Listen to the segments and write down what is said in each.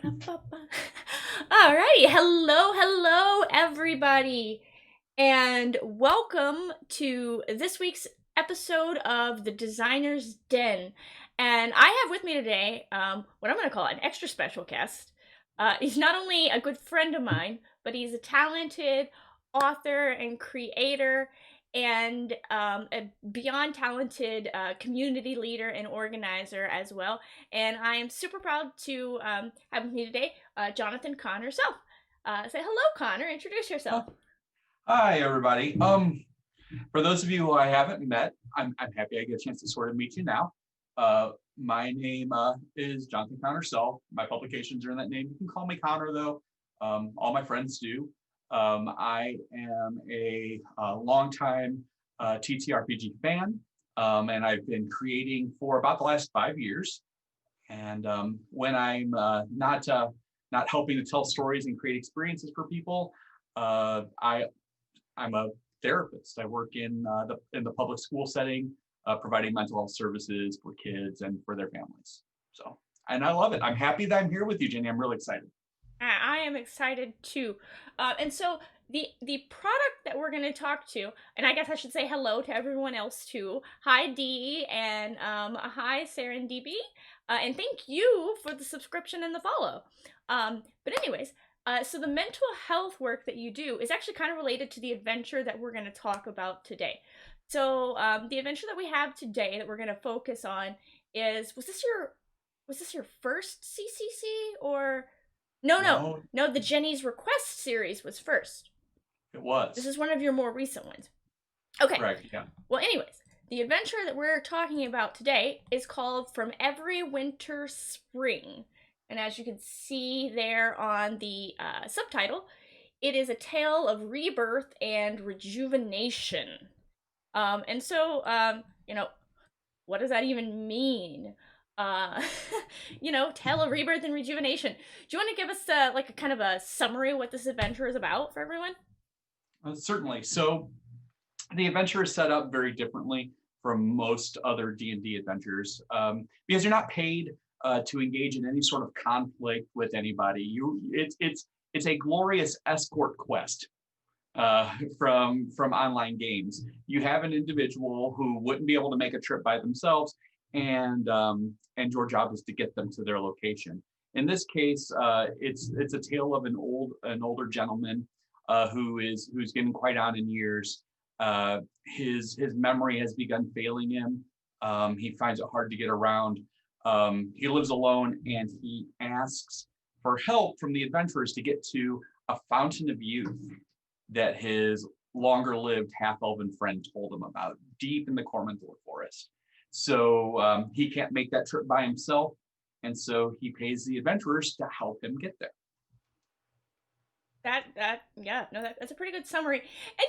Alrighty, hello, everybody, and welcome to this week's episode of The Designer's Den. And I have with me today, what I'm going to call an extra special guest. He's not only a good friend of mine, but he's a talented author and creator and a beyond talented community leader and organizer as well. And I am super proud to have with me today Jonathan Connor Self. Say hello, Connor. Introduce yourself. Hi, everybody. For those of you who I haven't met, I'm happy I get a chance to sort of meet you now. My name is Jonathan Connor Self. My publications are in that name. You can call me Connor, though. All my friends do. I am a longtime TTRPG fan, and I've been creating for about the last 5 years. And when I'm not helping to tell stories and create experiences for people, I'm a therapist. I work in the public school setting, providing mental health services for kids and for their families. So, and I love it. I'm happy that I'm here with you, Jenny. I'm really excited. I am excited too. And so the product that we're going to talk to, and I guess I should say hello to everyone else too. Hi Dee and hi Serendipity, and thank you for the subscription and the follow. But anyways, so the mental health work that you do is actually kind of related to the adventure that we're going to talk about today. So the adventure that we have today that we're going to focus on is was this your first CCC or no, the Jenny's Request series was first. It was. This is one of your more recent ones. Okay. Correct, yeah. Well, anyways, the adventure that we're talking about today is called From Every Winter Spring. And as you can see there on the subtitle, it is a tale of rebirth and rejuvenation. And so, what does that even mean? Tale of rebirth and rejuvenation. Do you want to give us like a kind of a summary of what this adventure is about for everyone? Certainly. So the adventure is set up very differently from most other D&D adventures because you're not paid to engage in any sort of conflict with anybody. It's a glorious escort quest from online games. You have an individual who wouldn't be able to make a trip by themselves, and your job is to get them to their location. In this case, it's a tale of an older gentleman who's getting quite on in years. His memory has begun failing him. He finds it hard to get around. He lives alone, and he asks for help from the adventurers to get to a fountain of youth that his longer-lived half-elven friend told him about, deep in the Cormandor Forest. So he can't make that trip by himself, and so he pays the adventurers to help him get there. That's a pretty good summary. And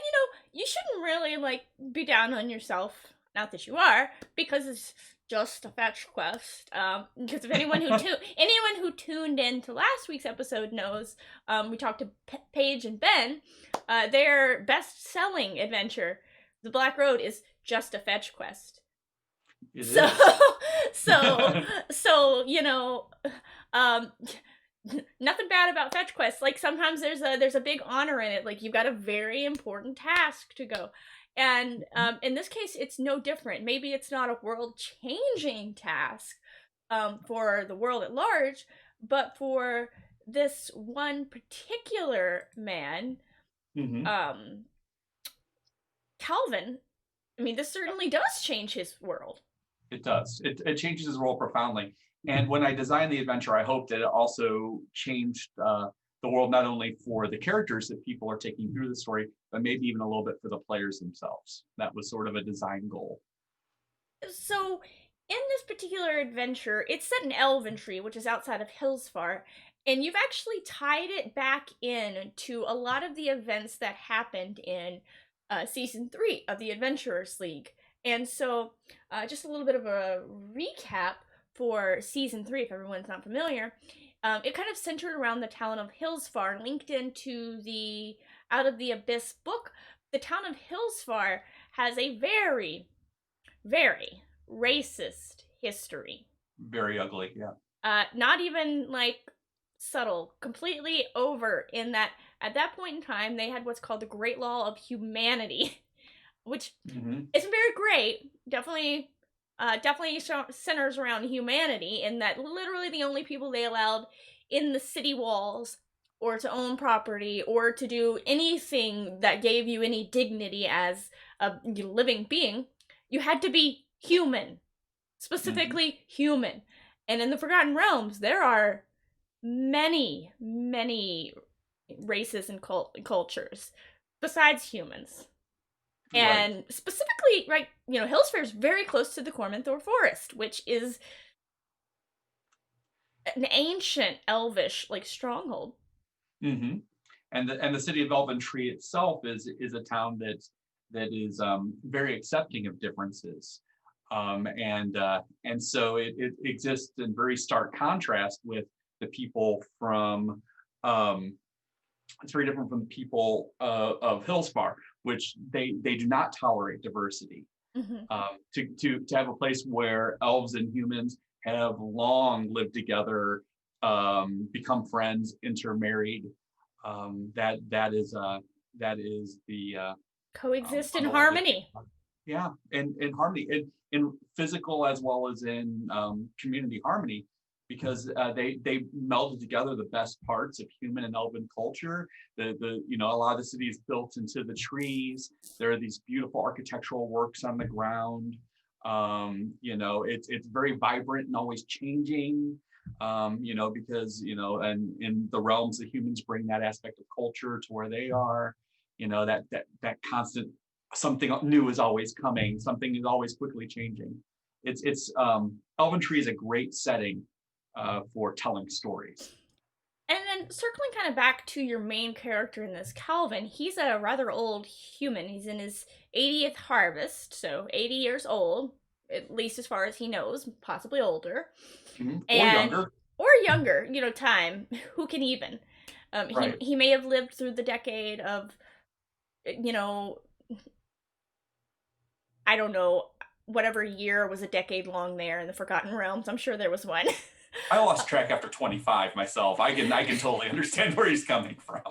you shouldn't really like be down on yourself. Not that you are, because it's just a fetch quest. Because if anyone who tuned in to last week's episode knows, we talked to Paige and Ben. Their best-selling adventure, The Black Road, is just a fetch quest. So nothing bad about fetch quests. Like sometimes there's a big honor in it. Like you've got a very important task to go. And in this case, it's no different. Maybe it's not a world-changing task for the world at large, but for this one particular man, Calvin, I mean, this certainly does change his world. It does. It changes his world profoundly. And when I designed the adventure, I hoped that it also changed the world not only for the characters that people are taking through the story, but maybe even a little bit for the players themselves. That was sort of a design goal. So, in this particular adventure, it's set in Elventree, which is outside of Hillsfar, and you've actually tied it back in to a lot of the events that happened in Season 3 of the Adventurers League. And so, just a little bit of a recap for Season 3, if everyone's not familiar. It kind of centered around the town of Hillsfar, linked into the Out of the Abyss book. The town of Hillsfar has a very, very racist history. Very ugly, yeah. Not even like subtle, completely over, in that at that point in time they had what's called the Great Law of Humanity, which Hmm. isn't very great. Definitely centers around humanity, in that literally the only people they allowed in the city walls, or to own property, or to do anything that gave you any dignity as a living being, you had to be human, Hmm. specifically human. And in the Forgotten Realms, there are many, many races and cultures besides humans. Right. And specifically, right, Hillsfair is very close to the Cormanthor Forest, which is an ancient elvish like stronghold. Hmm. And the city of Elven Tree itself is a town that is very accepting of differences, and so it exists in very stark contrast with the people from. It's very different from the people of Hillspar, which they do not tolerate diversity. Hmm. To have a place where elves and humans have long lived together, become friends, intermarried. That is the Coexist in unbeloved. harmony. Yeah, in harmony, in physical as well as in community harmony, because they melded together the best parts of human and elven culture. The a lot of the city is built into the trees. There are these beautiful architectural works on the ground. It's very vibrant and always changing. Because and in the realms, the humans bring that aspect of culture to where they are. That constant something new is always coming, something is always quickly changing. It's Elven Tree is a great setting for telling stories. And then circling kind of back to your main character in this, Calvin, he's a rather old human. He's in his 80th harvest, so 80 years old, at least as far as he knows, possibly older. Mhm. Or And younger. or younger, time, who can even? He Right. he may have lived through the decade of, you know, I don't know, whatever year was a decade long there in the Forgotten Realms. I'm sure there was one. I lost track after 25 myself. I can totally understand where he's coming from.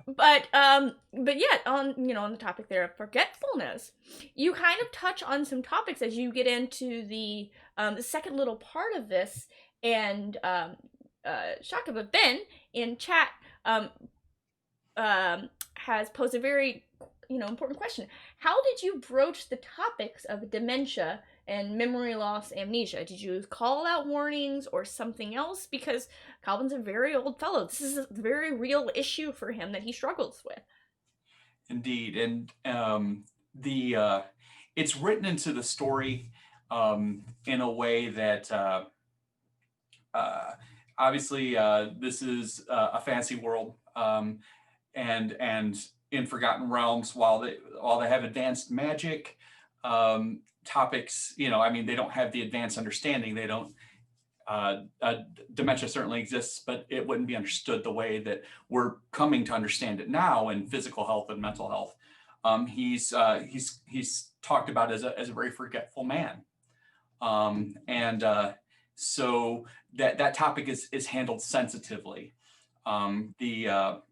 But yet, on the topic there of forgetfulness, you kind of touch on some topics as you get into the second little part of this. And Shaka Ben in chat um um has posed a very important question. How did you broach the topics of dementia and memory loss, amnesia? Did you call out warnings or something else? Because Calvin's a very old fellow. This is a very real issue for him that he struggles with. Indeed, and the it's written into the story in a way that uh, obviously this is a fantasy world, and in Forgotten Realms, while they have advanced magic topics, I mean, they don't have the advanced understanding. They don't. Dementia certainly exists, but it wouldn't be understood the way that we're coming to understand it now in physical health and mental health. He's talked about as a very forgetful man, and so that topic is handled sensitively. The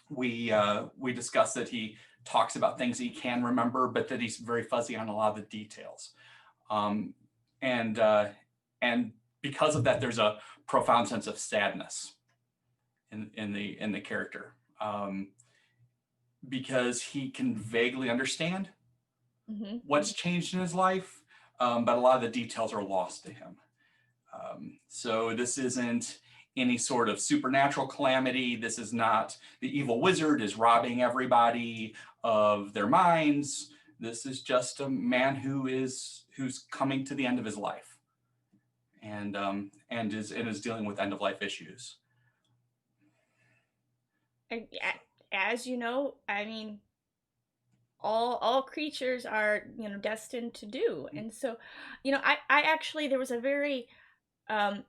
We discuss that he talks about things he can remember, but that he's very fuzzy on a lot of the details. Um, and and because of that, there's a profound sense of sadness in the character, because he can vaguely understand Mm-hmm. what's changed in his life, but a lot of the details are lost to him. So this isn't any sort of supernatural calamity. This is not the evil wizard is robbing everybody of their minds. This is just a man who's coming to the end of his life, and is dealing with end of life issues. As you know, I mean, all creatures are destined to do. And so, I actually, there was a very um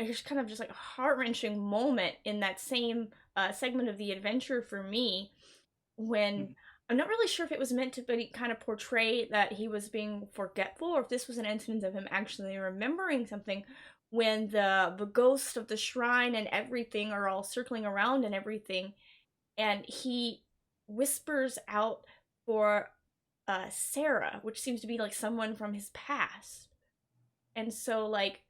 just kind of just like a heart-wrenching moment in that same segment of the adventure for me, when I'm not really sure if it was meant to be kind of portray that he was being forgetful, or if this was an instance of him actually remembering something. when the ghost of the shrine and everything are all circling around and everything, and he whispers out for Sarah, which seems to be like someone from his past. And so like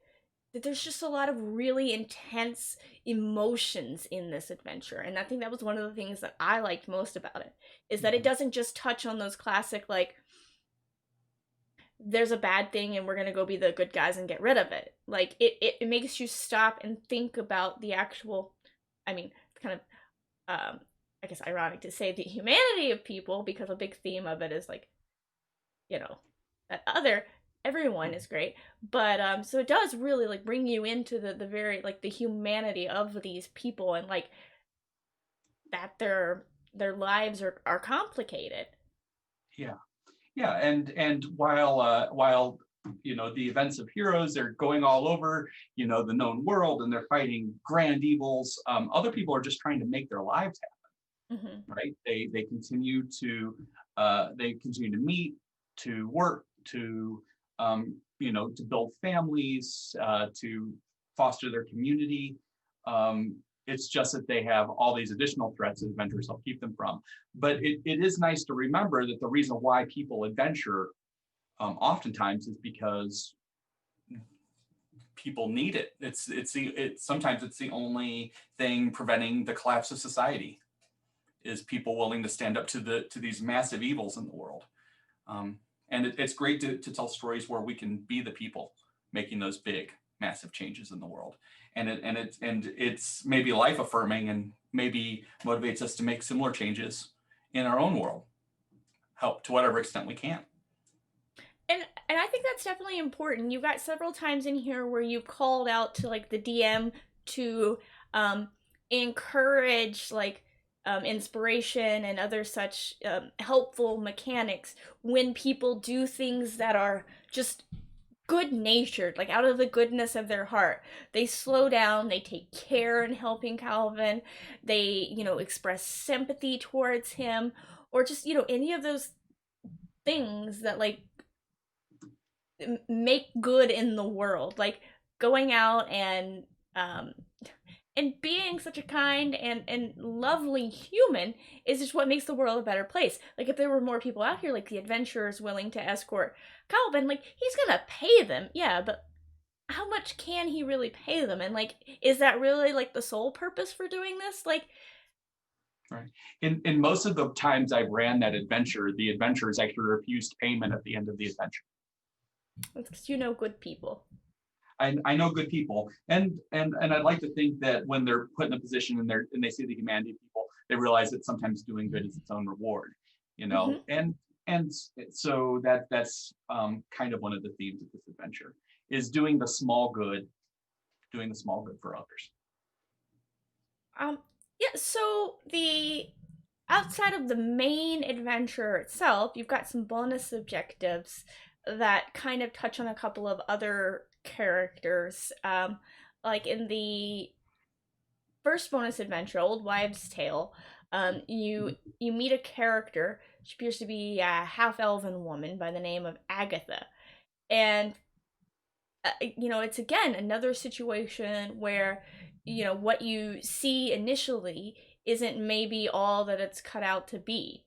there's just a lot of really intense emotions in this adventure, and I think that was one of the things that I liked most about it, is that it Mhm. doesn't just touch on those classic like there's a bad thing and we're gonna go be the good guys and get rid of it. Like it makes you stop and think about the actual, I mean, kind of I guess ironic to say the humanity of people, because a big theme of it is like, you know, that other everyone is great. But so it does really like bring you into the very like the humanity of these people, and like that their lives are complicated. Yeah. Yeah, and while the events of Heroes are going all over the known world, and they're fighting grand evils, other people are just trying to make their lives Hmm. happen, right? They continue to meet, to work, to build families, to foster their community. Um, it's just that they have all these additional threats that adventures help keep them from. But it is nice to remember that the reason why people adventure oftentimes is because people need it. Sometimes it's the only thing preventing the collapse of society, is people willing to stand up to these massive evils in the world. Um, and it's great to tell stories where we can be the people making those big, massive changes in the world. And it's maybe life affirming, and maybe motivates us to make similar changes in our own world, help to whatever extent we can. And I think that's definitely important. You've got several times in here where you've called out to like the DM to um encourage like inspiration and other such helpful mechanics when people do things that are just good natured, like out of the goodness of their heart. They slow down, they take care in helping Calvin, they, express sympathy towards him, or just, any of those things that like make good in the world, like going out um and being such a kind and lovely human is just what makes the world a better place. Like if there were more people out here like the adventurers willing to escort Calvin, like he's gonna pay them, yeah, but how much can he really pay them? And like, is that really like the sole purpose for doing this? Like, Right. In most of the times I've ran that adventure, the adventurers actually refused payment at the end of the adventure. it's because good people. I know good people, and I'd like to think that when they're put in a position and they see the humanity of people, they realize that sometimes doing good is its own reward, Hmm. and so that's kind of one of the themes of this adventure, is doing the small good for others. Um, yeah. So the outside of the main adventure itself, you've got some bonus objectives that kind of touch on a couple of other characters. Like in the first bonus adventure, Old Wives' Tale, you meet a character. She appears to be a half elven woman by the name of Agatha, and it's again another situation where what you see initially isn't maybe all that it's cut out to be,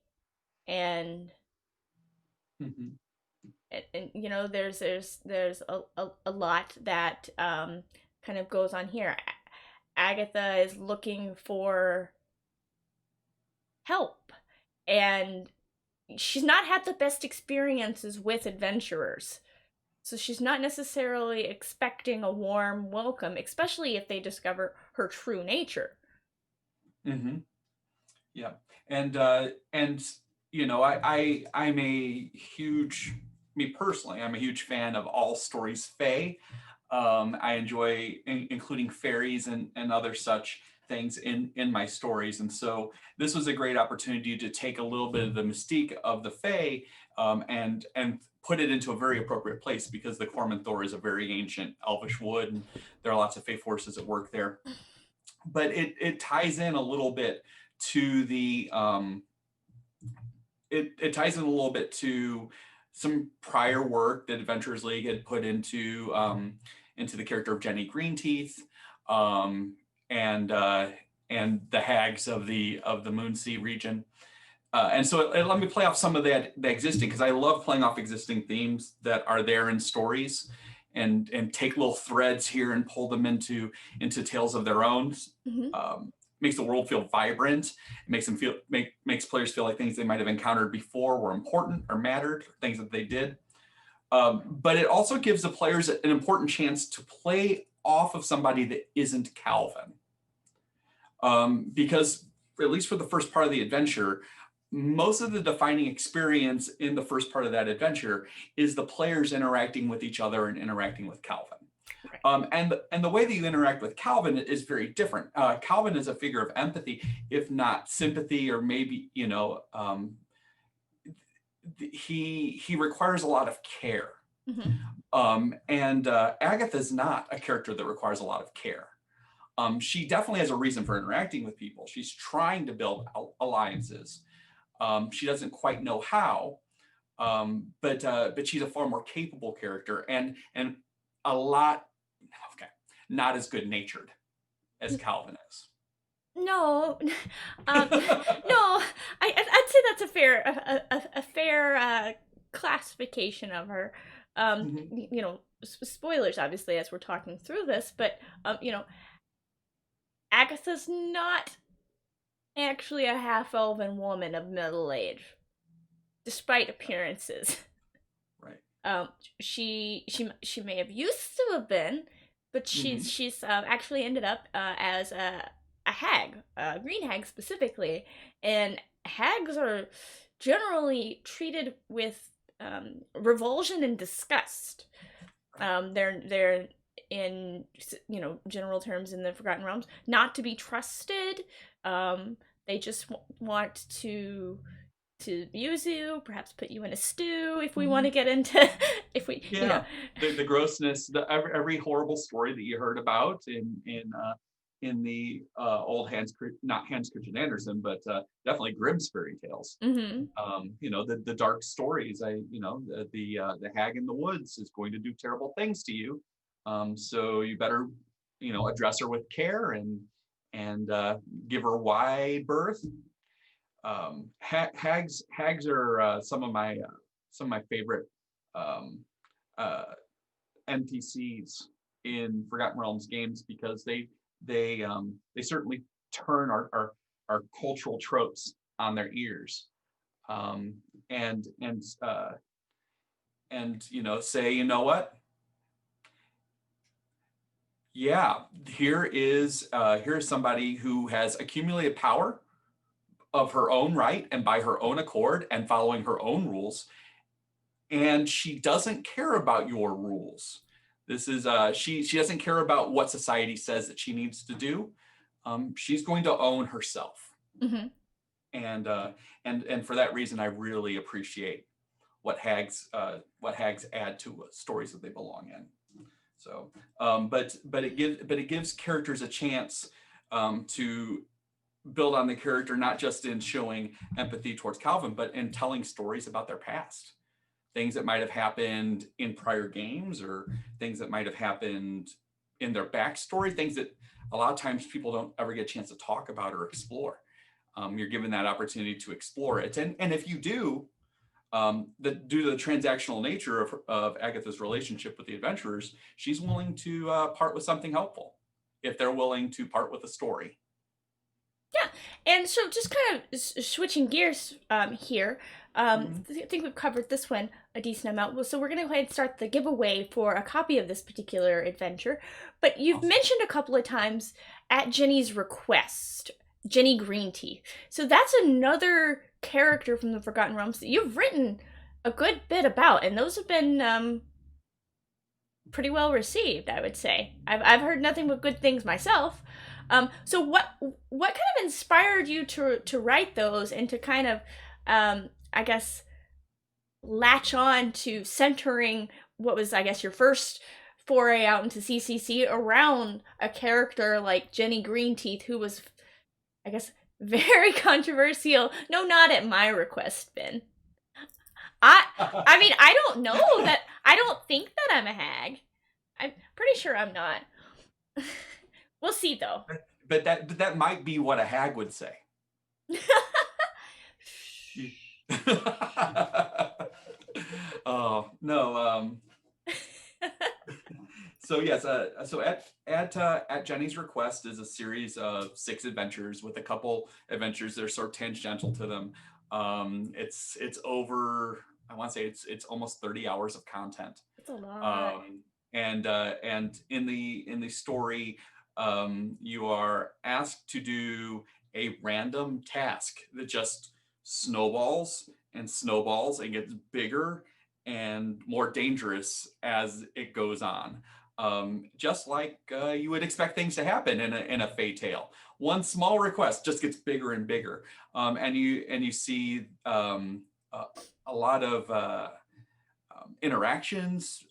and Mhm. there's a lot that kind of goes on here. Agatha is looking for help, and she's not had the best experiences with adventurers. So she's not necessarily expecting a warm welcome, especially if they discover her true nature. Mhm. Yeah, and I'm a huge me personally, I'm a huge fan of all stories fae. I enjoy including fairies and other such things in my stories, and so this was a great opportunity to take a little bit of the mystique of the fae, and put it into a very appropriate place, because the Corman Thor is a very ancient elvish wood, and there are lots of fae forces at work there. But it ties in a little bit to the it ties in a little bit to some prior work that Adventurers League had put into the character of Jenny Greenteeth, um, and the hags of the Moonsea region. And so let me play off some of the existing, because I love playing off existing themes that are there in stories, and take little threads here and pull them into tales of their own. Makes the world feel vibrant. It makes them makes players feel like things they might have encountered before were important or mattered, or things that they did. But it also gives the players an important chance to play off of somebody that isn't Calvin. Because at least for the first part of the adventure, most of the defining experience in the first part of that adventure is the players interacting with each other and interacting with Calvin. Right. And the way that you interact with Calvin is very different. Calvin is a figure of empathy, if not sympathy, or maybe, he requires a lot of care. And Agatha is not a character that requires a lot of care. She definitely has a reason for interacting with people. She's trying to build alliances. She doesn't quite know how, but she's a far more capable character, and a lot, not as good natured as Calvin is. No, no, I'd say that's a fair classification of her. Spoilers obviously as we're talking through this, but Agatha's not actually a half-elven woman of middle age, despite appearances. Right. She may have used to have been, but she's actually ended up as a hag, green hag specifically, and hags are generally treated with revulsion and disgust. They're in general terms in the Forgotten Realms not to be trusted. They just want to use you, perhaps put you in a stew if we want to get into the grossness, every horrible story that you heard about in the old not Hans Christian Andersen, but definitely Grimm's fairy tales. The dark stories. The hag in the woods is going to do terrible things to you, so you better address her with care and give her wide berth. Hags are some of my favorite NPCs in Forgotten Realms games, because they certainly turn our cultural tropes on their ears, and say, you know what? Yeah, here is somebody who has accumulated power of her own right and by her own accord and following her own rules, and she doesn't care about your rules. This is she doesn't care about what society says that she needs to do. She's going to own herself. And for that reason, I really appreciate what hags add to stories that they belong in. So, but it gives characters a chance to build on the character, not just in showing empathy towards Calvin, but in telling stories about their past, things that might have happened in prior games, or things that might have happened in their backstory, things that a lot of times people don't ever get a chance to talk about or explore. You're given that opportunity to explore it, and if you do, due to the transactional nature of Agatha's relationship with the adventurers, she's willing to part with something helpful if they're willing to part with a story. Yeah, and so just kind of switching gears here, I think we've covered this one a decent amount. So we're going to go ahead and start the giveaway for a copy of this particular adventure. But you've mentioned a couple of times at Jenny's request, Jenny Greenteeth. So that's another character from the Forgotten Realms that you've written a good bit about, and those have been pretty well received, I would say. I've heard nothing but good things myself. So what kind of inspired you to write those and to kind of, I guess, latch on to centering what was, I guess, your first foray out into CCC around a character like Jenny Greenteeth, who was, I guess, very controversial. No, not at my request, Ben. I mean, I don't know that, I don't think that I'm a hag. I'm pretty sure I'm not. We'll see though. But that might be what a hag would say. You- Oh no. So yes, so at Jenny's request is a series of 6 adventures with a couple adventures that are sort of tangential to them. It's over. I want to say it's almost 30 hours of content. It's a lot. And in the story, you are asked to do a random task that just snowballs and snowballs and gets bigger and more dangerous as it goes on. Just like you would expect things to happen in a Fey tale. One small request just gets bigger and bigger, and you see a, a lot of interactions.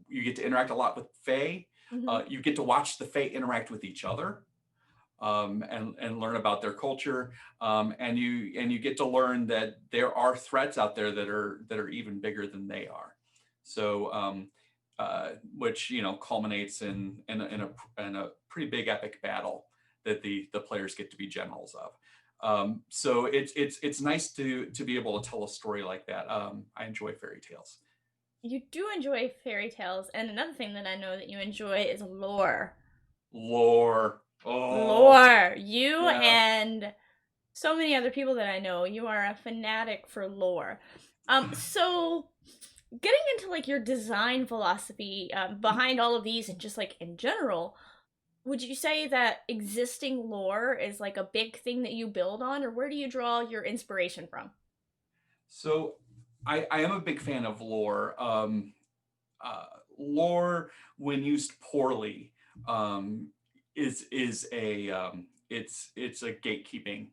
You get to interact a lot with Fae. Hmm. You get to watch the Fae interact with each other, and learn about their culture. And you get to learn that there are threats out there that are even bigger than they are. So which culminates in a pretty big epic battle that the players get to be generals of. So it's nice to be able to tell a story like that. I enjoy fairy tales. You do enjoy fairy tales, and another thing that I know that you enjoy is lore. Lore. Oh, Lore. You yeah. and so many other people that I know, you are a fanatic for lore. So getting into like your design philosophy behind all of these, and just like in general, would you say that existing lore is like a big thing that you build on, or where do you draw your inspiration from? So I am a big fan of lore. Uh, Lore, when used poorly, um, is a it's a gatekeeping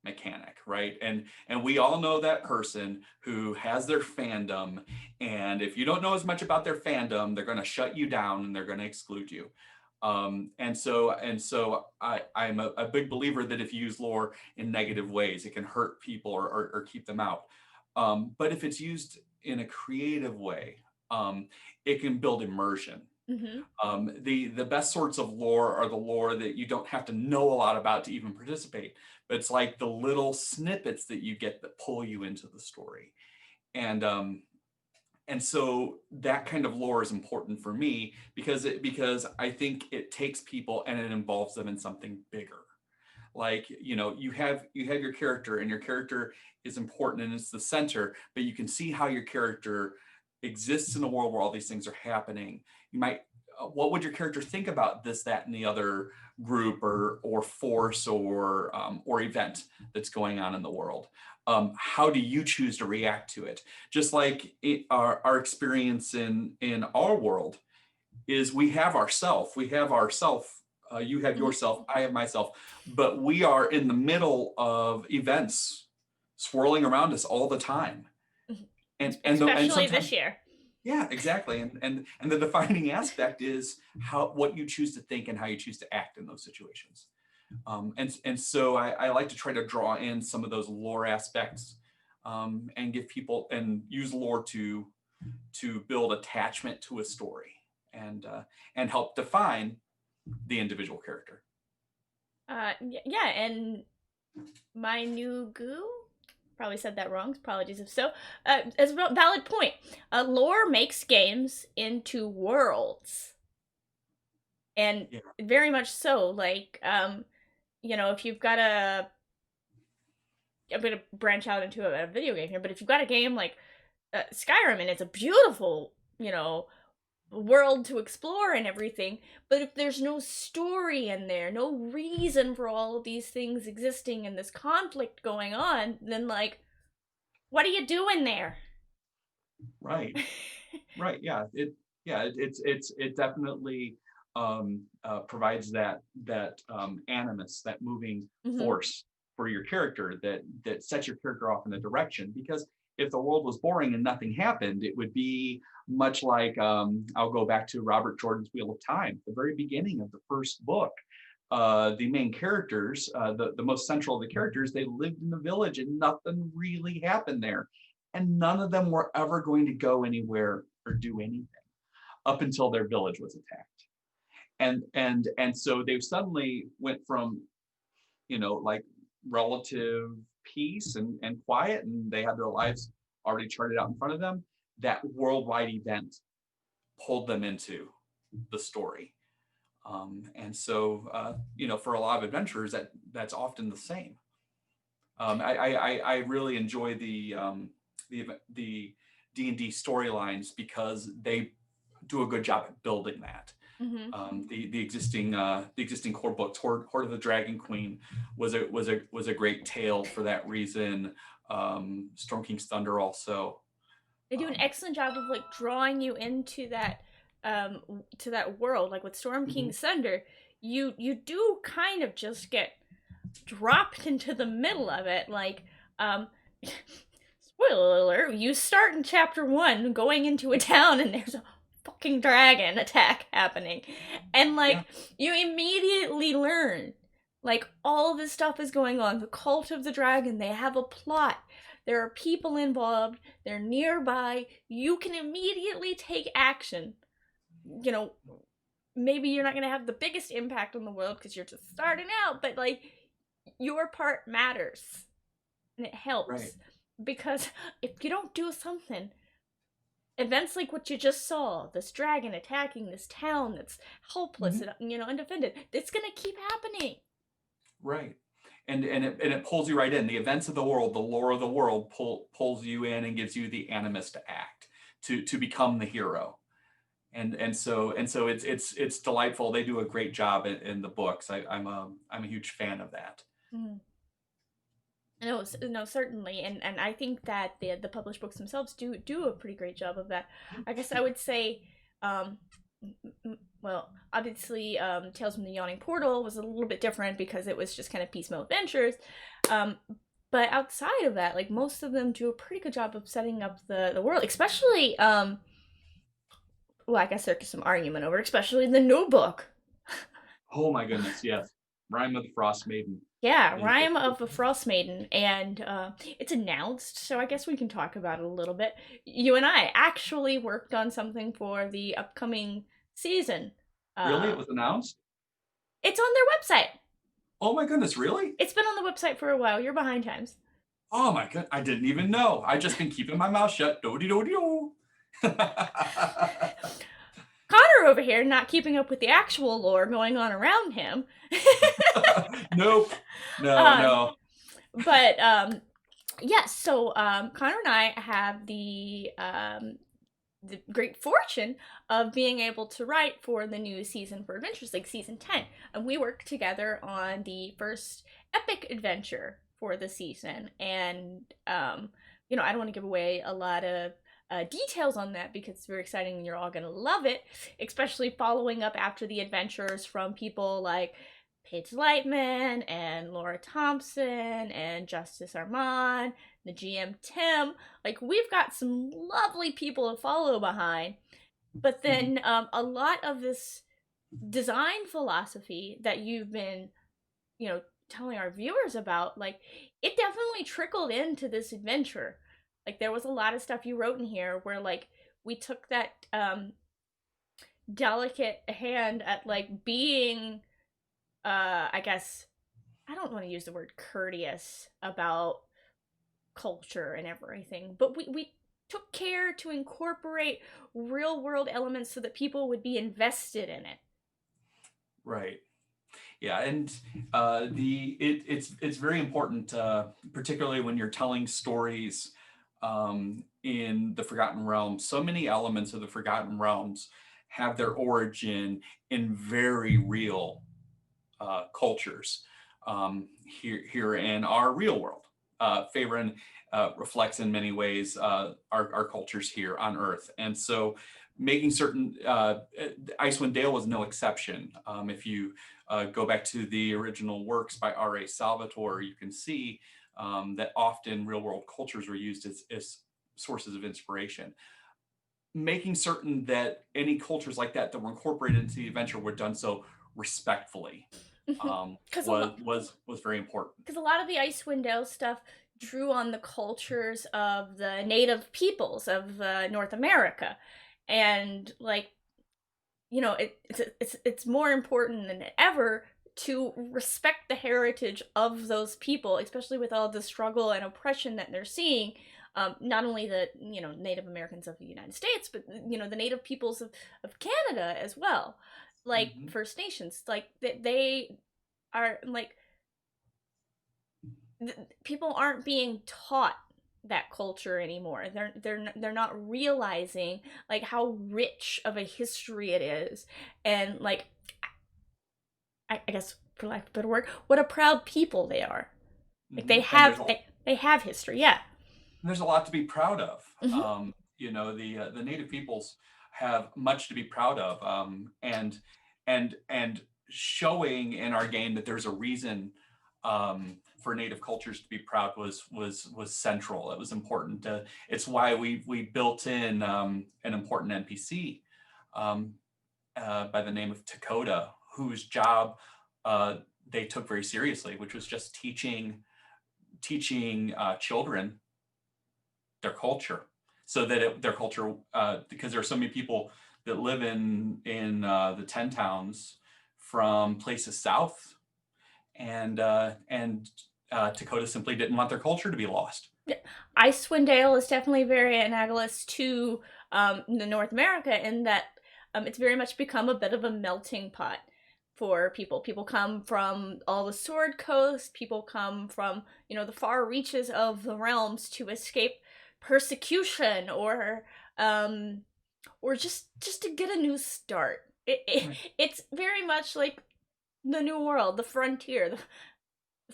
mechanic, right? And we all know that person who has their fandom, and if you don't know as much about their fandom, they're going to shut you down and they're going to exclude you. And so I'm a big believer that if you use lore in negative ways, it can hurt people or keep them out. But if it's used in a creative way, it can build immersion. Mm-hmm. The best sorts of lore are the lore that you don't have to know a lot about to even participate, but it's like the little snippets that you get that pull you into the story. And um, and so that kind of lore is important for me because I think it takes people and it involves them in something bigger. Like, you have your character, and your character is important and it's the center, but you can see how your character exists in a world where all these things are happening. You might What would your character think about this, that, and the other group or force or event that's going on in the world? How do you choose to react to it? Just like our experience in our world is, we have ourself, you have Mm-hmm. yourself, I have myself, but we are in the middle of events swirling around us all the time. And Especially sometimes, this year. yeah, exactly. And the defining aspect is what you choose to think and how you choose to act in those situations. And so I like to try to draw in some of those lore aspects, and give people and use lore to build attachment to a story, and help define the individual character. Yeah, and my new goo probably said that wrong. Apologies if so. It's a valid point. Lore makes games into worlds, and Yeah. very much so. Like, if you've got I'm gonna branch out into a video game here, but if you've got a game like Skyrim, and it's a beautiful, world to explore and everything, but if there's no story in there, no reason for all of these things existing and this conflict going on, then like, what are you doing there? Right. Right. It definitely provides that animus, that moving Hmm. force for your character, that sets your character off in a direction. Because if the world was boring and nothing happened, it would be much like, I'll go back to Robert Jordan's Wheel of Time, the very beginning of the first book. The main characters, the most central of the characters, they lived in the village and nothing really happened there, and none of them were ever going to go anywhere or do anything. up until their village was attacked. And so they suddenly went from, like relative peace and quiet, and they had their lives already charted out in front of them. That worldwide event pulled them into the story. And so, for a lot of adventurers, that's often the same. I really enjoy the D&D storylines because they do a good job at building that. The existing core books, Horde of the Dragon Queen was a great tale for that reason. Storm King's Thunder also. They do an excellent job of like drawing you into that to that world. Like with Storm King's Thunder, you do kind of just get dropped into the middle of it. Like, spoiler alert, you start in chapter 1 going into a town and there's a fucking dragon attack happening. And like, you immediately learn like all this stuff is going on. The cult of the dragon, they have a plot. There are people involved. They're nearby. You can immediately take action. Maybe you're not going to have the biggest impact on the world because you're just starting out, but like your part matters and it helps. Right. Because if you don't do something, events like what you just saw, this dragon attacking this town that's helpless and undefended, it's going to keep happening. Right. And it pulls you right in. The events of the world, the lore of the world pulls you in and gives you the animus to act, to become the hero. And so it's delightful. They do a great job in the books. I'm a huge fan of that. No, certainly, and I think that the published books themselves do a pretty great job of that. I guess I would say, well, obviously, Tales from the Yawning Portal was a little bit different because it was just kind of piecemeal adventures. But outside of that, like most of them do a pretty good job of setting up the world, especially. Well, I guess there's some argument over it, especially the new book. Oh my goodness, yes, Rime of the Frost Maiden. Yeah, Rime of the Frost Maiden, and it's announced, so I guess we can talk about it a little bit. You and I actually worked on something for the upcoming season. Really? It was announced? It's on their website. Oh my goodness, really? It's been on the website for a while. You're behind times. Oh my god, I didn't even know. I just been keeping my mouth shut. Do-de-do-de-do. Connor over here not keeping up with the actual lore going on around him. Nope. No. But yes, so Connor and I have the great fortune of being able to write for the new season for Adventures League, season 10. And we worked together on the first epic adventure for the season. And I don't want to give away a lot of details on that because it's very exciting and you're all going to love it, especially following up after the adventures from people like Paige Lightman and Laura Thompson and Justice Armand, the GM Tim. Like, we've got some lovely people to follow behind. But then a lot of this design philosophy that you've been, telling our viewers about, like, it definitely trickled into this adventure. Like, there was a lot of stuff you wrote in here where, like, we took that delicate hand at, like, being, I guess, I don't want to use the word courteous about culture and everything, but we took care to incorporate real-world elements so that people would be invested in it. Right. Yeah, and it's very important, particularly when you're telling stories in the Forgotten Realms. So many elements of the Forgotten Realms have their origin in very real cultures here in our real world. Faerun reflects in many ways our cultures here on Earth, and so making certain Icewind Dale was no exception. If you go back to the original works by R.A. Salvatore, you can see that often real world cultures were used as sources of inspiration. Making certain that any cultures like that were incorporated into the adventure were done so respectfully was very important. Because a lot of the Icewind Dale stuff drew on the cultures of the native peoples of North America. And, like, it's more important than ever to respect the heritage of those people, especially with all the struggle and oppression that they're seeing. Not only the Native Americans of the United States, but the Native peoples of Canada as well, like Mhm. First Nations, like they are like people aren't being taught that culture anymore. They're not realizing like how rich of a history it is, and like I guess for lack of a better word, what a proud people they are. Like Mhm. And they have history, yeah. there's a lot to be proud of. Hmm. The Native peoples have much to be proud of, and showing in our game that there's a reason for Native cultures to be proud was central. It was important. It's why we built in an important NPC um, by the name of Dakota, whose job they took very seriously, which was just teaching children their culture, so that their culture, because there are so many people that live in the 10 towns from places south, and Dakota simply didn't want their culture to be lost. Icewind Dale is definitely very analogous to the North America in that it's very much become a bit of a melting pot for people. People come from all the Sword Coast. People come from the far reaches of the realms to escape persecution um, or just to get a new start. Right. It's very much like the New World, the frontier, the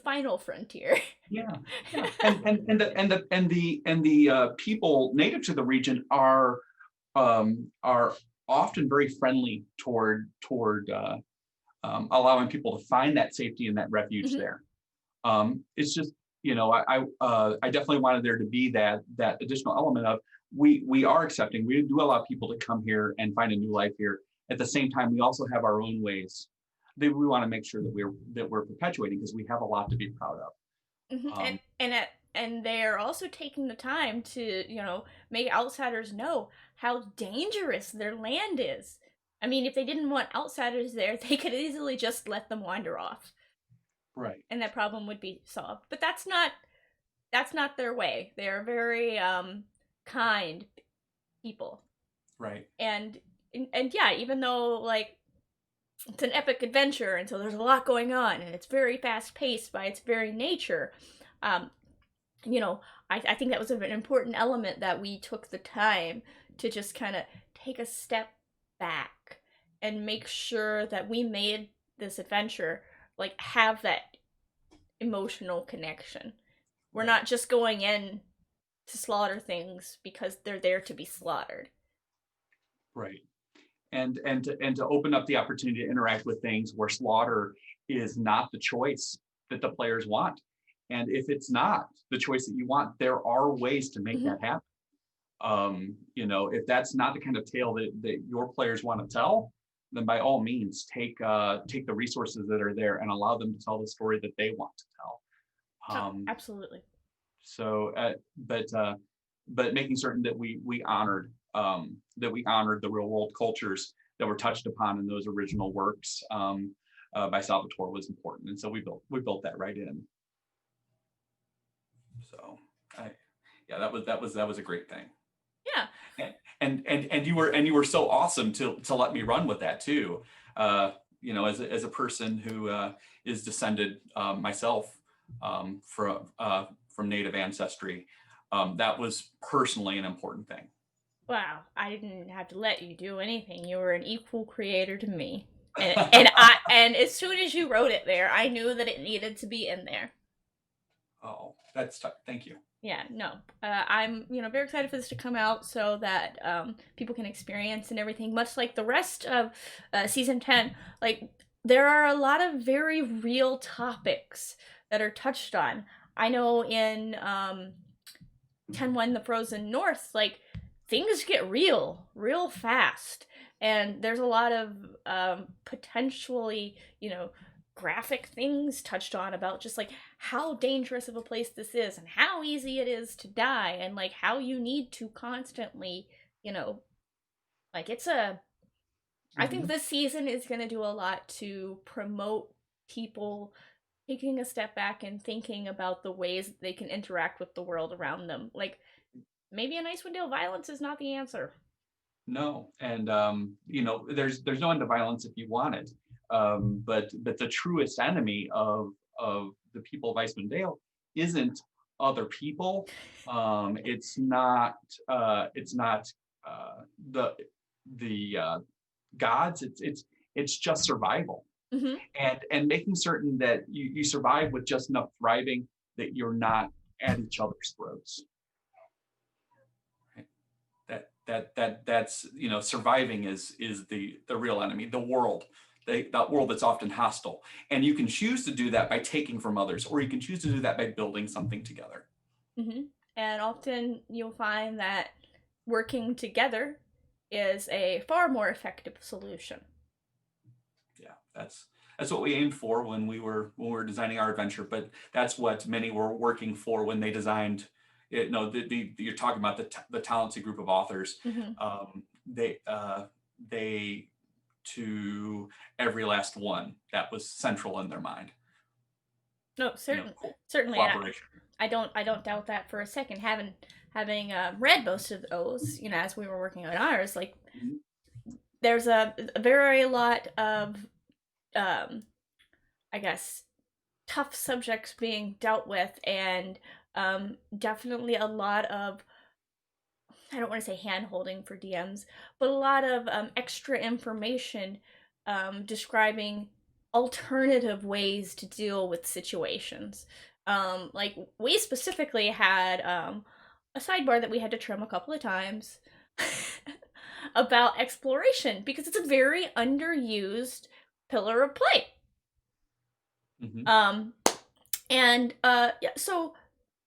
final frontier. Yeah, yeah, and the people native to the region are often very friendly toward allowing people to find that safety and that refuge Hmm. there. It's just, I definitely wanted there to be that additional element of we are accepting. We do allow people to come here and find a new life here. At the same time, we also have our own ways that we want to make sure that we're perpetuating, because we have a lot to be proud of. Hmm. Um, And they are also taking the time to make outsiders know how dangerous their land is. I mean, if they didn't want outsiders there, they could easily just let them wander off, right, and that problem would be solved. But that's not their way. They are very kind people, right, and and yeah, even though like it's an epic adventure, and so there's a lot going on, and it's very fast paced by its very nature. Um, you know, I think that was an important element that we took the time to just kind of take a step back and make sure that we made this adventure like have that emotional connection. We're right, not just going in to slaughter things because they're there to be slaughtered. right. And to open up the opportunity to interact with things where slaughter is not the choice that the players want. And if it's not the choice that you want, there are ways to make Hmm. that happen. If that's not the kind of tale that your players want to tell, then by all means take the resources that are there and allow them to tell the story that they want to tell. Oh, Um, absolutely. so, but making certain that we honored the real world cultures that were touched upon in those original works by Salvatore was important, and so we built that right in. So, I, yeah, that was a great thing. Yeah. And you were so awesome to let me run with that too. As a person who is descended myself from Native ancestry, that was personally an important thing. Wow, I didn't have to let you do anything. You were an equal creator to me. And as soon as you wrote it there, I knew that it needed to be in there. Oh, thank you. Yeah, no. I'm, very excited for this to come out so that people can experience and everything. Much like the rest of season 10, like there are a lot of very real topics that are touched on. I know in 10-1 The Frozen North, like things get real fast. And there's a lot of potentially, graphic things touched on about just like how dangerous of a place this is and how easy it is to die and like how you need to constantly, you know, like I think Mhm. this season is going to do a lot to promote people taking a step back and thinking about the ways that they can interact with the world around them. Like, maybe in Icewind Dale, violence is not the answer. No, and there's no end to violence if you want it. But the truest enemy of the people of Icewind Dale isn't other people. It's not uh, the the gods. It's just survival, Hmm. and making certain that you survive with just enough thriving that you're not at each other's throats. Right? That's surviving is the real enemy, the world, that world that's often hostile, and you can choose to do that by taking from others, or you can choose to do that by building something together. Hmm. And often you'll find that working together is a far more effective solution. Yeah, that's what we aimed for when we were designing our adventure, but that's what many were working for when they designed it. No, you're talking about the talented group of authors. Hmm. They to every last one that was central in their mind. No, You know, certainly, and cooperation. I don't doubt that for a second. Having read most of those, as we were working on ours, like Mhm. there's a very lot of um, I guess tough subjects being dealt with, and definitely a lot of, I don't want to say hand holding for DMs, but a lot of extra information describing alternative ways to deal with situations. Like, we specifically had a sidebar that we had to trim a couple of times about exploration because it's a very underused pillar of play. Mhm. Um, and yeah, so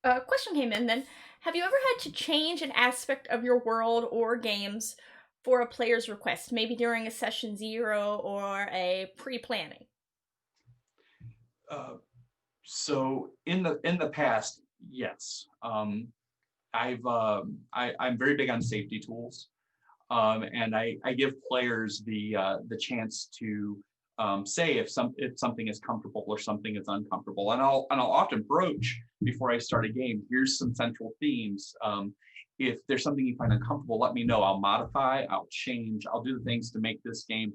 a question came in then. Have you ever had to change an aspect of your world or games for a player's request, maybe during a session zero or a pre-planning? Uh, so in the past, yes, I'm very big on safety tools. And I give players the chance to say if something is comfortable or something is uncomfortable, and I'll often broach before I start a game. Here's some central themes. If there's something you find uncomfortable, let me know. I'll modify, I'll change, I'll do the things to make this game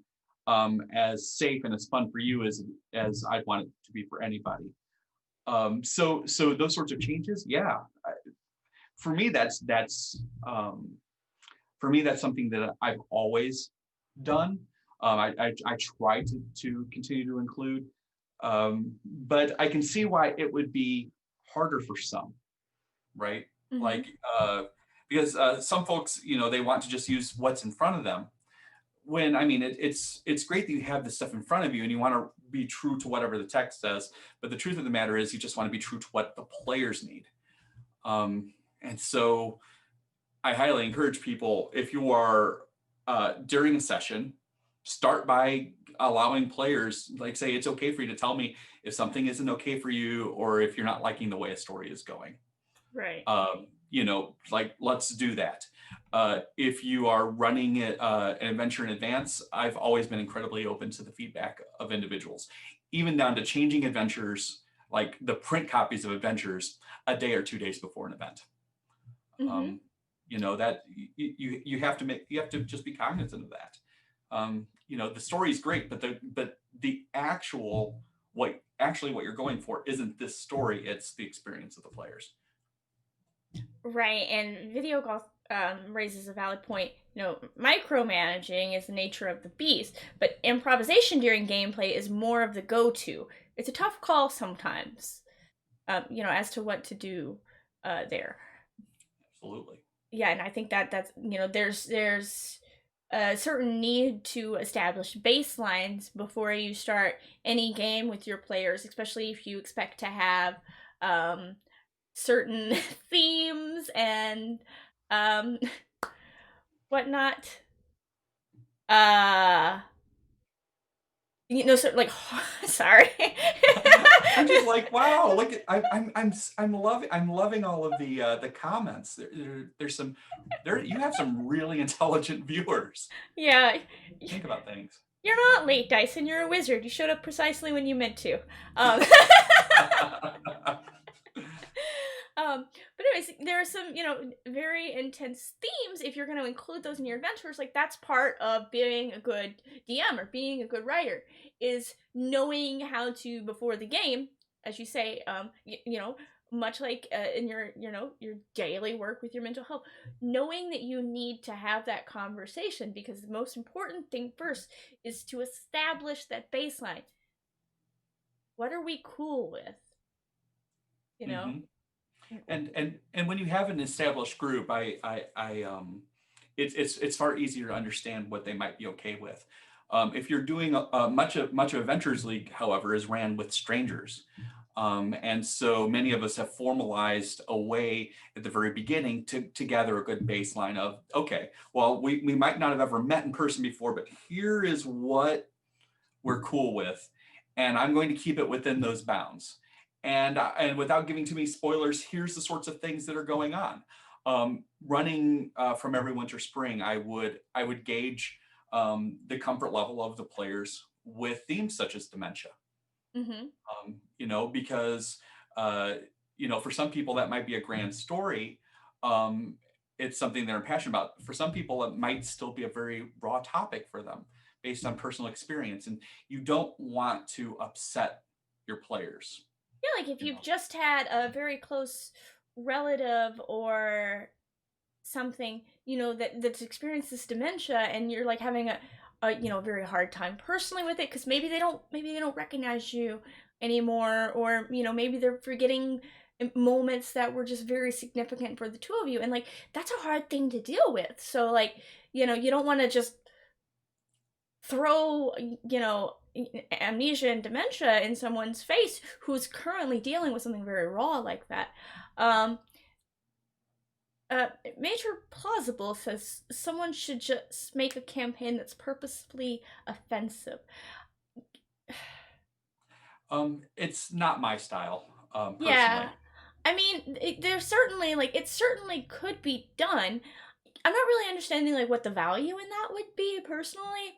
as safe and as fun for you as I'd want it to be for anybody. So those sorts of changes, yeah. For me, that's something that I've always done. I try to continue to include, but I can see why it would be harder for some, right? Mm-hmm. Like, because some folks, they want to just use what's in front of them. When I mean, it's great that you have this stuff in front of you and you want to be true to whatever the text says, but the truth of the matter is you just want to be true to what the players need. And so I highly encourage people, if you are during a session, start by allowing players, like, say it's okay for you to tell me if something isn't okay for you or if you're not liking the way a story is going. Right. Like, let's do that. If you are running an adventure in advance, I've always been incredibly open to the feedback of individuals, even down to changing adventures, like the print copies of adventures, a day or 2 days before an event. Mm-hmm. um, that you have to just be cognizant of that. The story is great, but the what you're going for isn't this story, it's the experience of the players. Right, and video golf raises a valid point. Micromanaging is the nature of the beast, but improvisation during gameplay is more of the go-to. It's a tough call sometimes, as to what to do there. Absolutely. Yeah, and I think that's there's a certain need to establish baselines before you start any game with your players, especially if you expect to have um, certain themes and um, whatnot. So like, sorry. I'm just like, wow, look at I'm loving all of the comments. There's some you have some really intelligent viewers. Yeah, Think about things. you're not late, Dyson. You're a wizard. You showed up precisely when you meant to. Um, but anyways, there are some, very intense themes. If you're going to include those in your adventures, like that's part of being a good DM or being a good writer, is knowing how to, before the game, as you say, much like in your daily work with your mental health, knowing that you need to have that conversation, because the most important thing first is to establish that baseline. What are we cool with? You know. Mm-hmm. And when you have an established group, it's far easier to understand what they might be okay with. If you're doing much of Adventures League, however, is ran with strangers. And so many of us have formalized a way at the very beginning to gather a good baseline of, okay, well, we might not have ever met in person before, but here is what we're cool with. And I'm going to keep it within those bounds. And without giving too many spoilers, here's the sorts of things that are going on. Running from Everwinter Spring, I would gauge the comfort level of the players with themes such as dementia. Because for some people that might be a grand story. It's something they're passionate about. For some people, it might still be a very raw topic for them based on personal experience, and you don't want to upset your players. Yeah, like if you've just had a very close relative or something, that's experienced this dementia, and you're like having a very hard time personally with it, because maybe they don't recognize you anymore, or maybe they're forgetting moments that were just very significant for the two of you, and like that's a hard thing to deal with. So like, you don't want to just throw amnesia and dementia in someone's face who's currently dealing with something very raw like that. Major Plausible says someone should just make a campaign that's purposefully offensive. It's not my style, personally. Yeah, I mean, there's certainly it certainly could be done. I'm not really understanding what the value in that would be personally.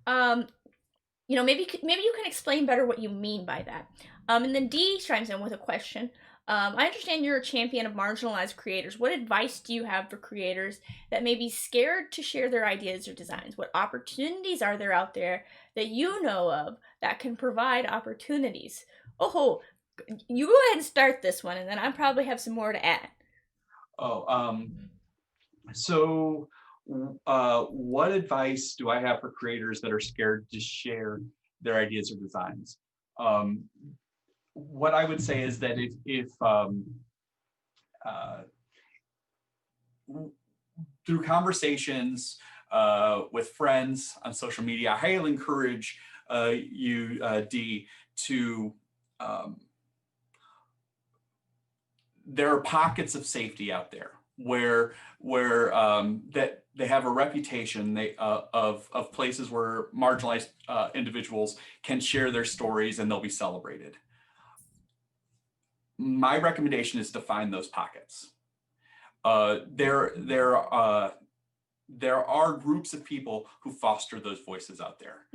Maybe you can explain better what you mean by that. And then D chimes in with a question. I understand you're a champion of marginalized creators. What advice do you have for creators that may be scared to share their ideas or designs? What opportunities are there out there that you know of that can provide opportunities? Oh, you go ahead and start this one, and then I probably have some more to add. So what advice do I have for creators that are scared to share their ideas or designs? What I would say is that if through conversations with friends on social media, I highly encourage you, D, to there are pockets of safety out there where that they have a reputation of places where marginalized individuals can share their stories and they'll be celebrated. My recommendation is to find those pockets. There are groups of people who foster those voices out there,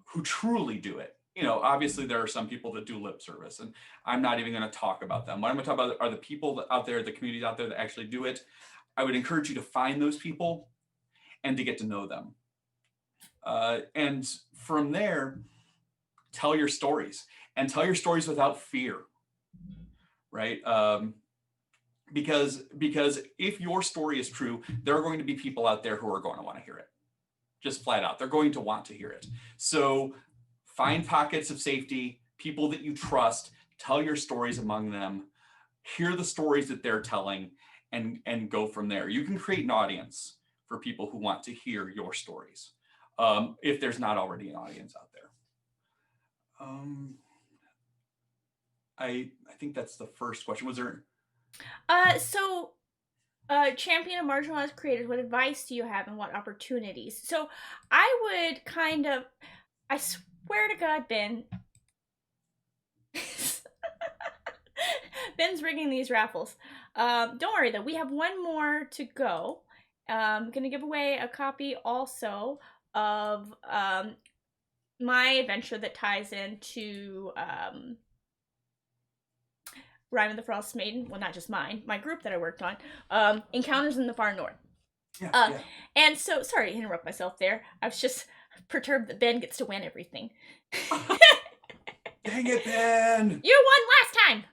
who truly do it. Obviously there are some people that do lip service, and I'm not even going to talk about them. What I'm going to talk about are the people out there, the communities out there that actually do it. I would encourage you to find those people and to get to know them. And from there, tell your stories, and tell your stories without fear, right? Because if your story is true, there are going to be people out there who are going to want to hear it. Just flat out, they're going to want to hear it. So find pockets of safety, people that you trust, tell your stories among them, hear the stories that they're telling, and go from there. You can create an audience for people who want to hear your stories, if there's not already an audience out there. I think that's the first question. Was there? Champion of marginalized creators, what advice do you have and what opportunities? So I would I swear to God, Ben, Ben's rigging these raffles. Don't worry though, we have one more to go. I'm gonna give away a copy also of my adventure that ties into Rhyme of the Frost Maiden. Well, not just mine, my group that I worked on. Encounters in the Far North. Yeah, Uh, and so, sorry to interrupt myself there. I was just perturbed that Ben gets to win everything. Dang it, Ben. You won last time.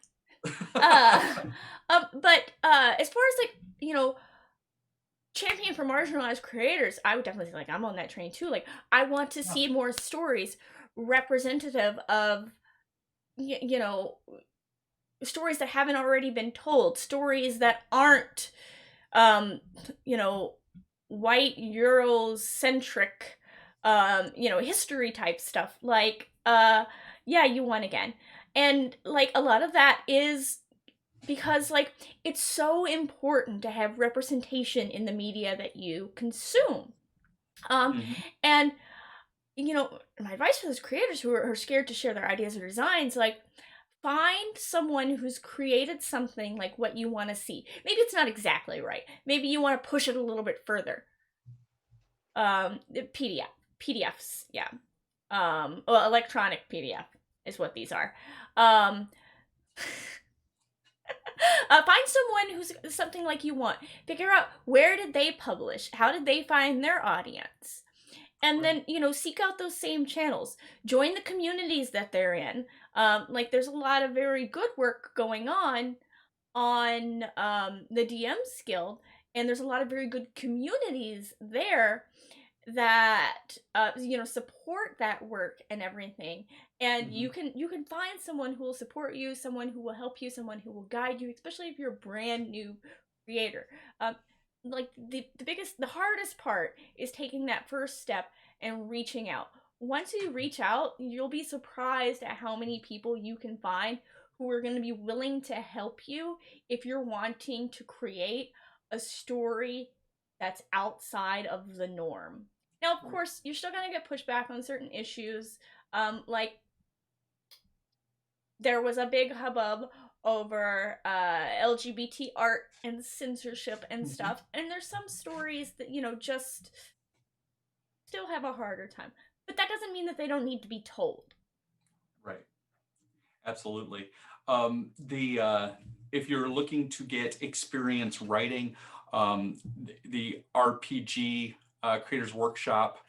But as far as like, you know, champion for marginalized creators, I would definitely say like I'm on that train too. Like I want to see more stories representative of you know, stories that haven't already been told, stories that aren't you know, white Eurocentric you know, history type stuff. Like yeah, you won again. And like a lot of that is because like it's so important to have representation in the media that you consume. Mhm. And you know, my advice for those creators who are scared to share their ideas or designs, like find someone who's created something like what you want to see. Maybe it's not exactly right. Maybe you want to push it a little bit further. PDFs, yeah. Well, electronic PDF is what these are. Find someone who's something like you want. Figure out where did they publish? How did they find their audience? And then, you know, seek out those same channels. Join the communities that they're in. Like, there's a lot of very good work going on the DMs Guild, and there's a lot of very good communities there that you know, support that work and everything. And Mhm. you can find someone who will support you, someone who will help you, someone who will guide you, especially if you're a brand new creator. um like the hardest part is taking that first step and reaching out. Once you reach out, you'll be surprised at how many people you can find who are going to be willing to help you if you're wanting to create a story that's outside of the norm. Now, of Right. course, you're still gonna get pushback on certain issues. Like there was a big hubbub over LGBT art and censorship and Mhm. stuff, and there's some stories that you know just still have a harder time. But that doesn't mean that they don't need to be told. Right. Absolutely. The If you're looking to get experience writing, the RPG Creators Workshop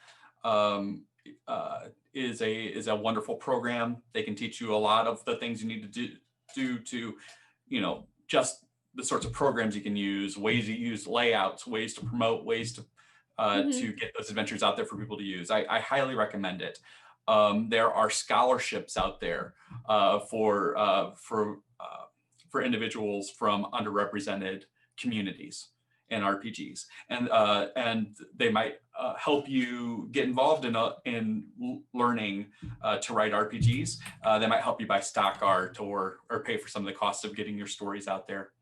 um, uh, is a wonderful program. They can teach you a lot of the things you need to do to, you know, just the sorts of programs you can use, ways to use layouts, ways to promote, ways Mm-hmm. to get those adventures out there for people to use. I highly recommend it. There are scholarships out there for individuals from underrepresented communities in RPGs, and they might help you get involved in learning to write RPGs. They might help you buy stock art or pay for some of the costs of getting your stories out there.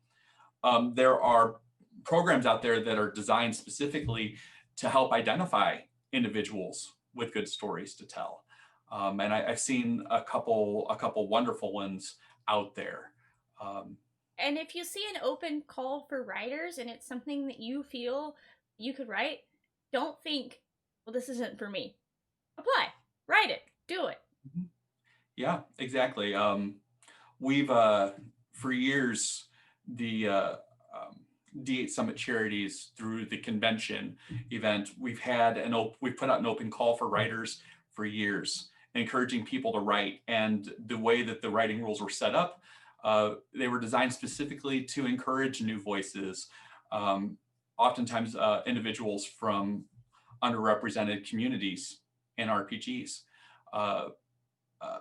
There are programs out there that are designed specifically to help identify individuals with good stories to tell. And I've seen a couple wonderful ones out there. Um, And if you see an open call for writers and it's something that you feel you could write, don't think, well, this isn't for me. Apply, write it, do it. yeah, exactly. We've For years the D8 Summit Charities through the convention event, we've put out an open call for writers for years, encouraging people to write. And the way that the writing rules were set up, they were designed specifically to encourage new voices, um, oftentimes individuals from underrepresented communities in RPGs. Uh, uh,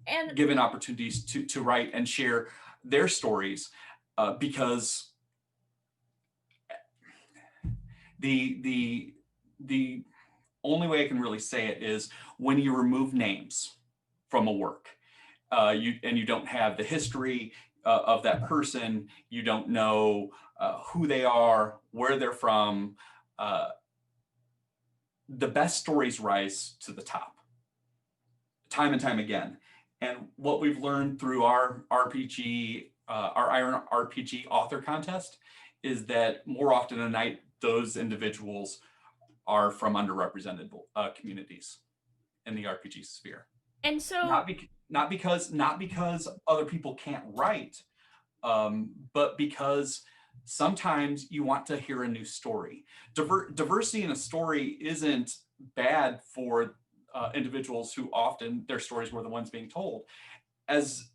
And Given opportunities to write and share their stories, because the only way I can really say it is when you remove names from a work, you don't have the history of that person, you don't know who they are, where they're from. Uh, the best stories rise to the top, time and time again. And what we've learned through our RPG, our Iron RPG author contest, is that more often than not, those individuals are from underrepresented communities in the RPG sphere. And so, Not because other people can't write, but because sometimes you want to hear a new story. Diversity in a story isn't bad for individuals who often their stories were the ones being told. As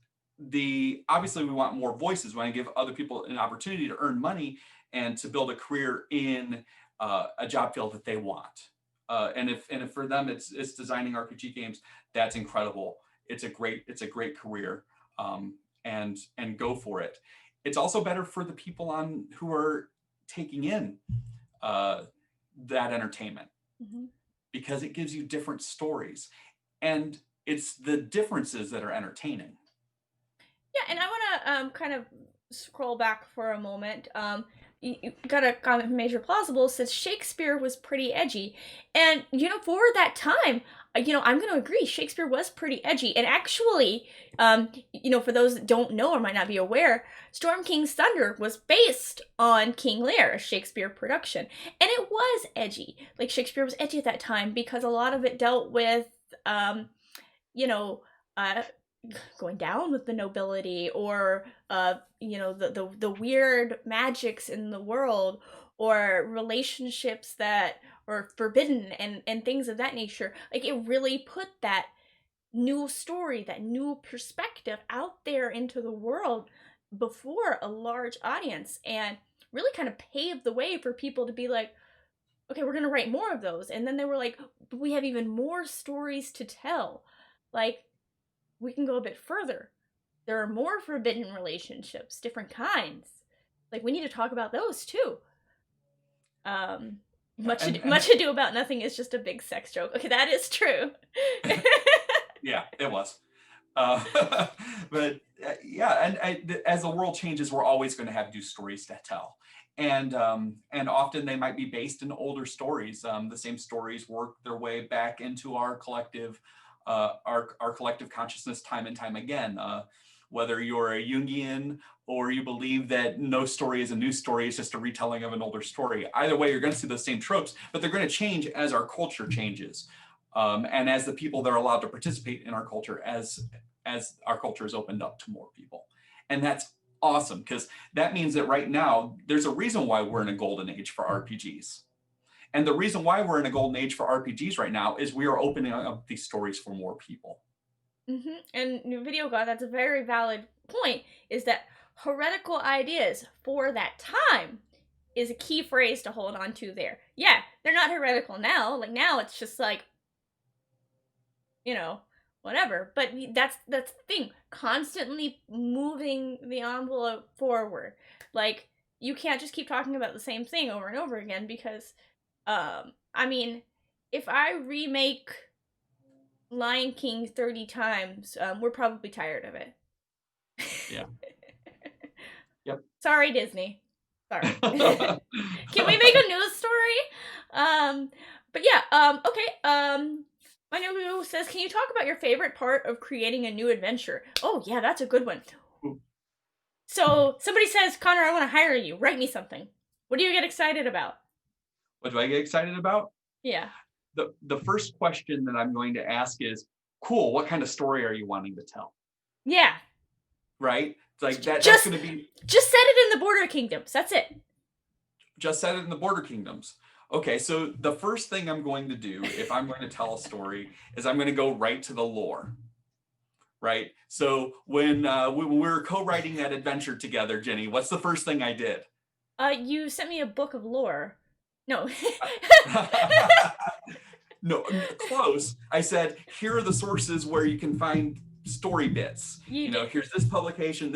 obviously we want more voices. We want to give other people an opportunity to earn money and to build a career in a job field that they want. And if for them it's designing RPG games, that's incredible. It's a great career, and go for it. It's also better for the people who are taking in that entertainment, because it gives you different stories, and it's the differences that are entertaining. yeah, and I want to kind of scroll back for a moment. You got a comment from Major Plausible says Shakespeare was pretty edgy, and for that time, I'm going to agree, Shakespeare was pretty edgy. And actually, for those that don't know or might not be aware, Storm King's Thunder was based on King Lear, a Shakespeare production, and it was edgy. Like, Shakespeare was edgy at that time because a lot of it dealt with going down with the nobility, or the weird magics in the world, or relationships that are forbidden, and things of that nature. Like, it really put that new story, that new perspective out there into the world before a large audience, and really kind of paved the way for people to be like, okay, we're gonna write more of those. And then they were like, we have even more stories to tell. Like, we can go a bit further. There are more forbidden relationships, different kinds. Like, we need to talk about those too. Much ado about nothing is just a big sex joke. Okay, that is true. Yeah, it was. But yeah, and as the world changes, we're always going to have new stories to tell. And often they might be based in older stories. The same stories work their way back into our collective consciousness time and time again. Whether you're a Jungian or you believe that no story is a new story, it's just a retelling of an older story. Either way, you're going to see those same tropes, but they're going to change as our culture changes, and as the people that are allowed to participate in our culture, as our culture is opened up to more people. And that's awesome, because that means that right now there's a reason why we're in a golden age for RPGs. And the reason why we're in a golden age for RPGs right now is we are opening up these stories for more people. And New Video God, that's a very valid point, is that heretical ideas for that time is a key phrase to hold on to there. Yeah, they're not heretical now. Like, now it's just like, whatever. But that's the thing. Constantly moving the envelope forward. Like, you can't just keep talking about the same thing over and over again, because if I remake Lion King 30 times, we're probably tired of it. Yeah. Yep. Sorry, Disney. Sorry. Can we make a news story? But yeah, okay. My new says, can you talk about your favorite part of creating a new adventure? Oh, yeah, that's a good one. So, somebody says, Connor, I want to hire you. Write me something. What do you get excited about? What do I get excited about? Yeah. The first question that I'm going to ask is, cool, what kind of story are you wanting to tell? Yeah. Right? Like, that's going to be... Just set it in the Border Kingdoms. That's it. Just set it in the Border Kingdoms. Okay, so the first thing I'm going to do, if I'm going to tell a story, is I'm going to go right to the lore. Right? So when we were co-writing that adventure together, Jenny, what's the first thing I did? You sent me a book of lore. No. No, close. I said, here are the sources where you can find story bits. Here's this publication,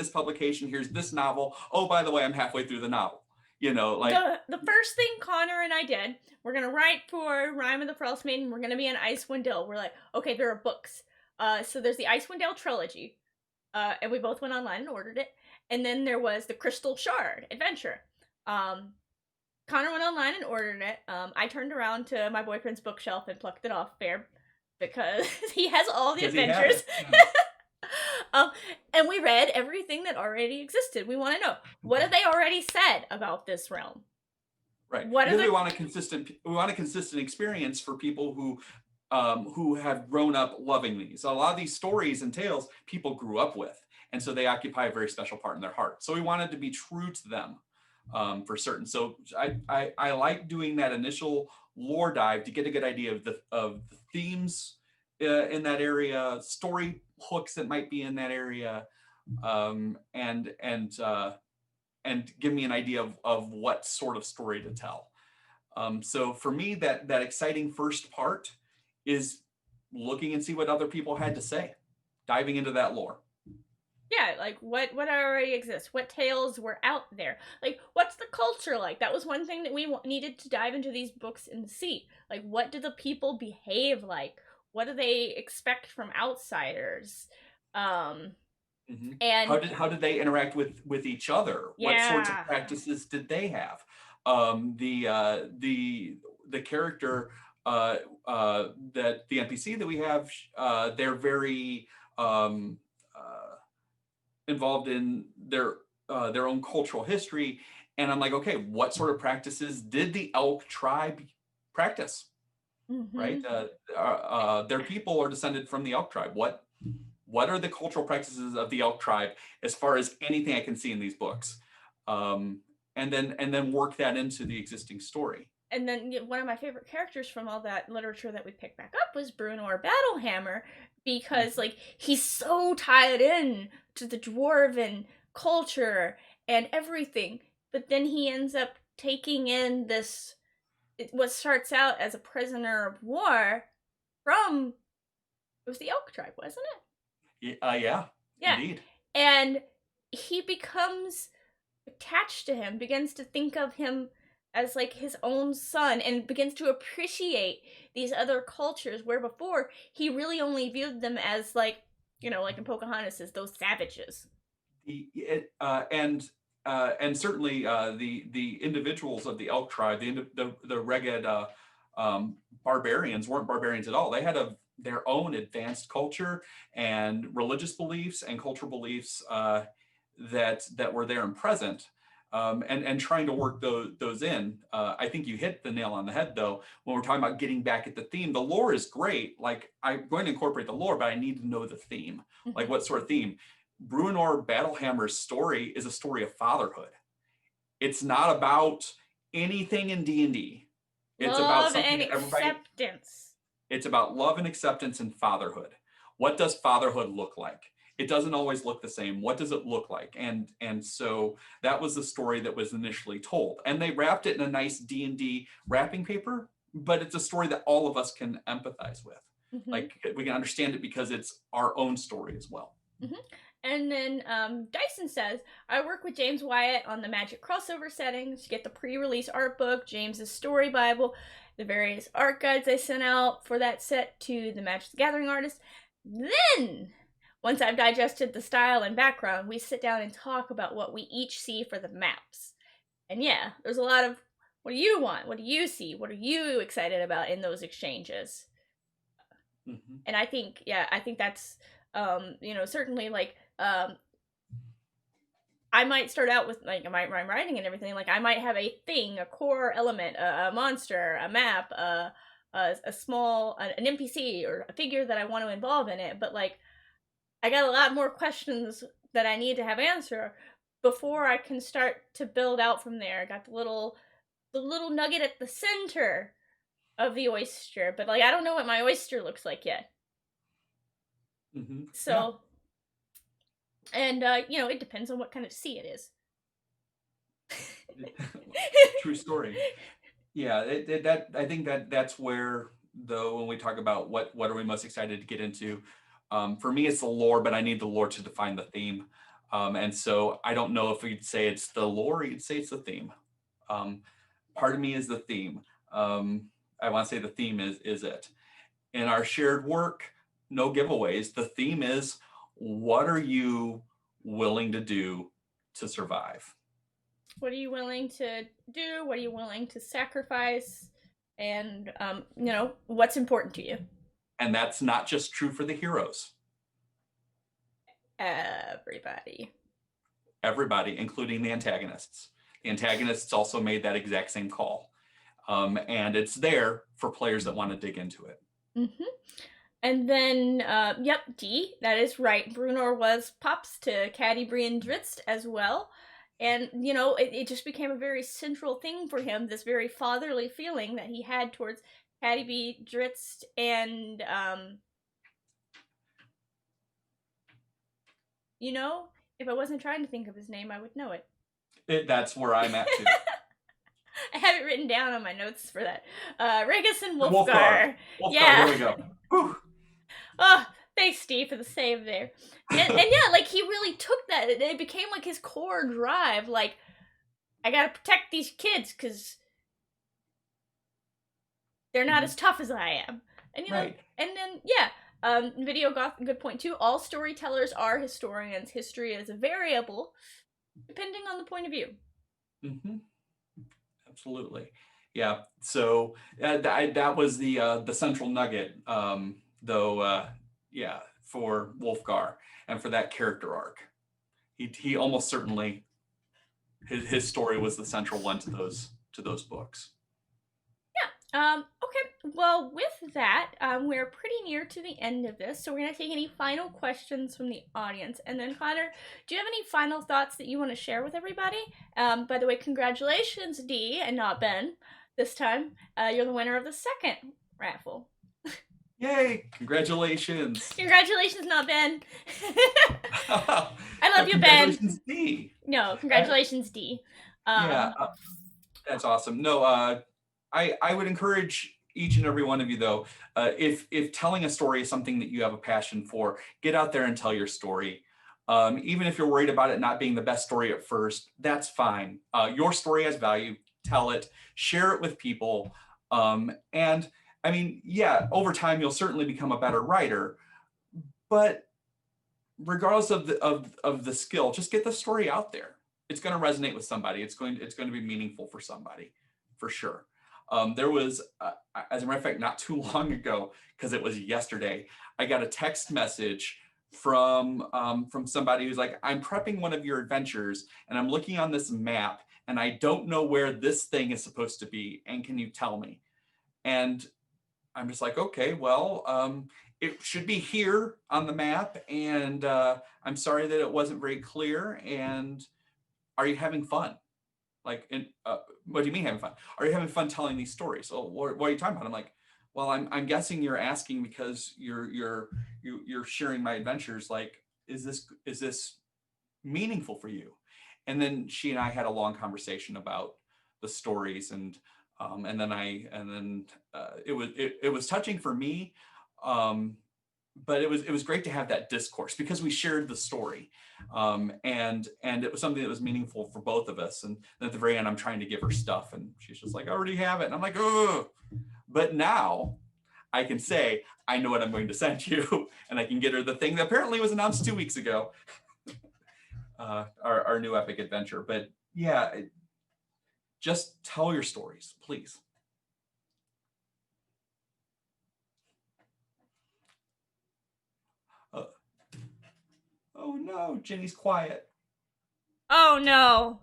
here's this novel. Oh, by the way, I'm halfway through the novel. The first thing Connor and I did, we're going to write for Rime of the Frost Maiden, we're going to be in Icewind Dale. We're like, okay, there are books. So there's the Icewind Dale trilogy, and we both went online and ordered it. And then there was the Crystal Shard adventure. Connor went online and ordered it. I turned around to my boyfriend's bookshelf and plucked it off, fair, because he has all the adventures. um, and we read everything that already existed. We want to know, what have they already said about this realm? Right. What are Because the we want a consistent experience for people who have grown up loving these. A lot of these stories and tales people grew up with, and so they occupy a very special part in their heart. So we wanted to be true to them, for certain. So I like doing that initial lore dive to get a good idea of the themes in that area, story hooks that might be in that area, and give me an idea of what sort of story to tell. So for me, that exciting first part is looking and see what other people had to say, diving into that lore. Yeah, like what already exists, what tales were out there, like what's the culture like. That was one thing that we needed to dive into these books and see, like, what do the people behave like, what do they expect from outsiders, Mm-hmm. and How did they interact with each other? What sorts of yeah, practices did they have? The character that the NPC that we have, they're very involved in their own cultural history, and I'm like, okay, what sort of practices did the Elk tribe practice? Right, mm-hmm. their people are descended from the Elk tribe. What are the cultural practices of the Elk tribe as far as anything I can see in these books, and then work that into the existing story. And then one of my favorite characters from all that literature that we picked back up was Bruenor Battlehammer, because like he's so tied in to the dwarven culture and everything, but then he ends up taking in this, what starts out as a prisoner of war from, it was the Elk tribe, wasn't it? Yeah, Yeah. indeed. And he becomes attached to him, begins to think of him as like his own son, and begins to appreciate these other cultures, where before he really only viewed them as, like, you know, like in Pocahontas, as those savages. And certainly the individuals of the Elk tribe, the Reged barbarians weren't barbarians at all. They had their own advanced culture and religious beliefs and cultural beliefs that were there and present. And trying to work those in. I think you hit the nail on the head, though, when we're talking about getting back at the theme. The lore is great. Like, I'm going to incorporate the lore, but I need to know the theme. Like, what sort of theme? Bruenor Battlehammer's story is a story of fatherhood. It's not about anything in D&D. It's about something that everybody. Acceptance. It's about love and acceptance and fatherhood. What does fatherhood look like? It doesn't always look the same. What does it look like? And so that was the story that was initially told. And they wrapped it in a nice D&D wrapping paper, but it's a story that all of us can empathize with. Mm-hmm. Like, we can understand it because it's our own story as well. Mm-hmm. And then Dyson says, I work with James Wyatt on the Magic crossover settings. You get the pre-release art book, James's story Bible, the various art guides I sent out for that set to the Magic the Gathering artists. Then, once I've digested the style and background, we sit down and talk about what we each see for the maps. And yeah, there's a lot of, what do you want? What do you see? What are you excited about in those exchanges? Mm-hmm. And I think that's, certainly, like, I might start out with, like, my writing and everything. Like, I might have a thing, a core element, a monster, a map, a small, an NPC or a figure that I want to involve in it. But, like, I got a lot more questions that I need to have answer before I can start to build out from there. I got the little nugget at the center of the oyster, but, like, I don't know what my oyster looks like yet. Mm-hmm. So, yeah. And it depends on what kind of sea it is. True story. Yeah, I think that's where, though, when we talk about what are we most excited to get into. For me, it's the lore, but I need the lore to define the theme. And so I don't know if we'd say it's the lore, you'd say it's the theme. Part of me is the theme. I want to say the theme is it. In our shared work, no giveaways. The theme is, what are you willing to do to survive? What are you willing to do? What are you willing to sacrifice? And, what's important to you? And that's not just true for the heroes. Everybody. Everybody, including the antagonists. The antagonists also made that exact same call. And it's there for players that want to dig into it. Mm-hmm. And then, yep, D, that is right. Bruenor was Pops to Caddy, Brienne, Drizzt as well. And, you know, it just became a very central thing for him, this very fatherly feeling that he had towards Caddy B, Drizzt, and, you know, if I wasn't trying to think of his name, I would know it. That's where I'm at too. I have it written down on my notes for that. Rhaenys and Wolfgar. Wolfgar, Yeah. here we go. Whew. Oh, thanks, Steve, for the save there. And yeah, like, he really took that. It became, like, his core drive. Like, I gotta protect these kids, because they're not as tough as I am. And, you know, Right. and then, yeah, Video Goth, good point, too. All storytellers are historians. History is a variable, depending on the point of view. Mm-hmm. Absolutely. Yeah. So that was the central nugget, though. Yeah, for Wolfgar and for that character arc, he almost certainly his story was the central one to those books. Okay, well, with that, we're pretty near to the end of this, so we're going to take any final questions from the audience. And then, Connor, do you have any final thoughts that you want to share with everybody? By the way, congratulations, Dee, and not Ben, this time. You're the winner of the second raffle. Yay! Congratulations! Congratulations, not Ben. I love you, Ben. Congratulations, Dee. No, congratulations, Dee. Yeah, that's awesome. No, I would encourage each and every one of you, though, if telling a story is something that you have a passion for, get out there and tell your story. Even if you're worried about it not being the best story at first, that's fine. Your story has value. Tell it, share it with people, and I mean, yeah, over time you'll certainly become a better writer, but regardless of the skill, just get the story out there. It's going to resonate with somebody. It's going to be meaningful for somebody, for sure. There was, as a matter of fact, not too long ago, because it was yesterday, I got a text message from somebody who's like, I'm prepping one of your adventures, and I'm looking on this map, and I don't know where this thing is supposed to be, and can you tell me? And I'm just like, okay, well, it should be here on the map, and I'm sorry that it wasn't very clear, and are you having fun? Like, what do you mean having fun? Are you having fun telling these stories? So what are you talking about? I'm like, well, I'm guessing you're asking because you're sharing my adventures. Like, is this meaningful for you? And then she and I had a long conversation about the stories, and then it was touching for me, but it was great to have that discourse because we shared the story, and it was something that was meaningful for both of us. And then at the very end, I'm trying to give her stuff, and she's just like, I already have it, and I'm like, oh. But now I can say I know what I'm going to send you, and I can get her the thing that apparently was announced 2 weeks ago, our new epic adventure. But yeah, just tell your stories, please. Oh no, Jenny's quiet. Oh no.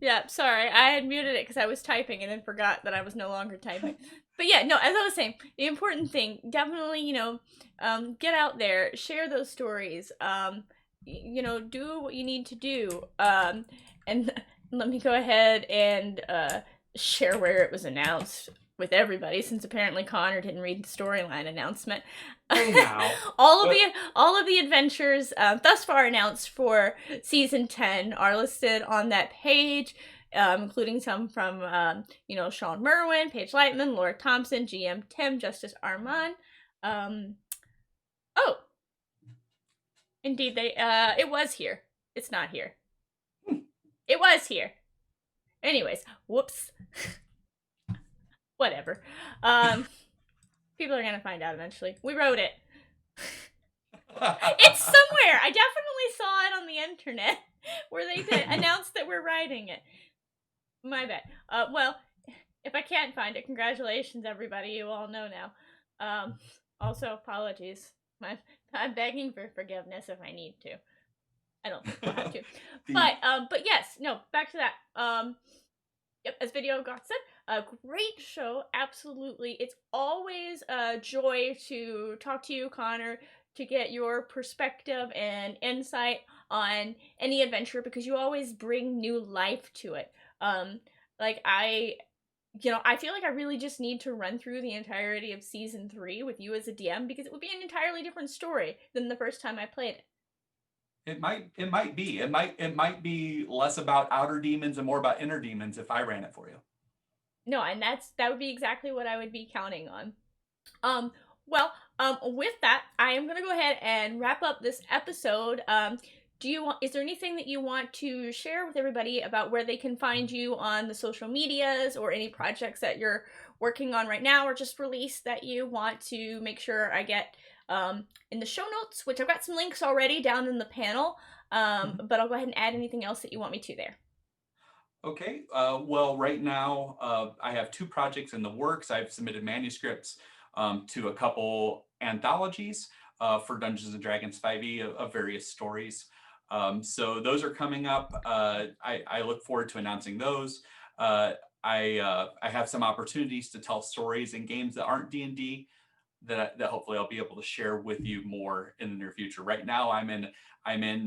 Yeah, sorry. I had muted it because I was typing and then forgot that I was no longer typing. But yeah, no, as I was saying, the important thing, definitely, get out there, share those stories, do what you need to do. And let me go ahead and share where it was announced with everybody, since apparently Connor didn't read the storyline announcement. Hey now. all of the adventures thus far announced for season 10 are listed on that page, including some from Sean Merwin, Paige Lightman, Laura Thompson, GM Tim, Justice Armand. Indeed, it was here. It's not here. It was here. Anyways, whoops. Whatever. People are gonna find out eventually. We wrote it. It's somewhere. I definitely saw it on the internet where they announced that we're writing it. My bad. Well, if I can't find it, congratulations, everybody. You all know now. Also, apologies. I'm begging for forgiveness if I need to. I don't think we'll have to. The- But yes, no, back to that. Yep, as Video God said, a great show, absolutely. It's always a joy to talk to you, Connor, to get your perspective and insight on any adventure because you always bring new life to it. Like I feel like I really just need to run through the entirety of season 3 with you as a DM because it would be an entirely different story than the first time I played it. It might be less about outer demons and more about inner demons if I ran it for you. No, and that would be exactly what I would be counting on. With that, I am gonna go ahead and wrap up this episode. Is there anything that you want to share with everybody about where they can find you on the social medias or any projects that you're working on right now or just released that you want to make sure I get in the show notes, which I've got some links already down in the panel, but I'll go ahead and add anything else that you want me to there. Okay, well, right now I have 2 projects in the works. I've submitted manuscripts to a couple anthologies for Dungeons and Dragons 5e of various stories. So those are coming up. I look forward to announcing those. I have some opportunities to tell stories in games that aren't D&D that hopefully I'll be able to share with you more in the near future. Right now, I'm in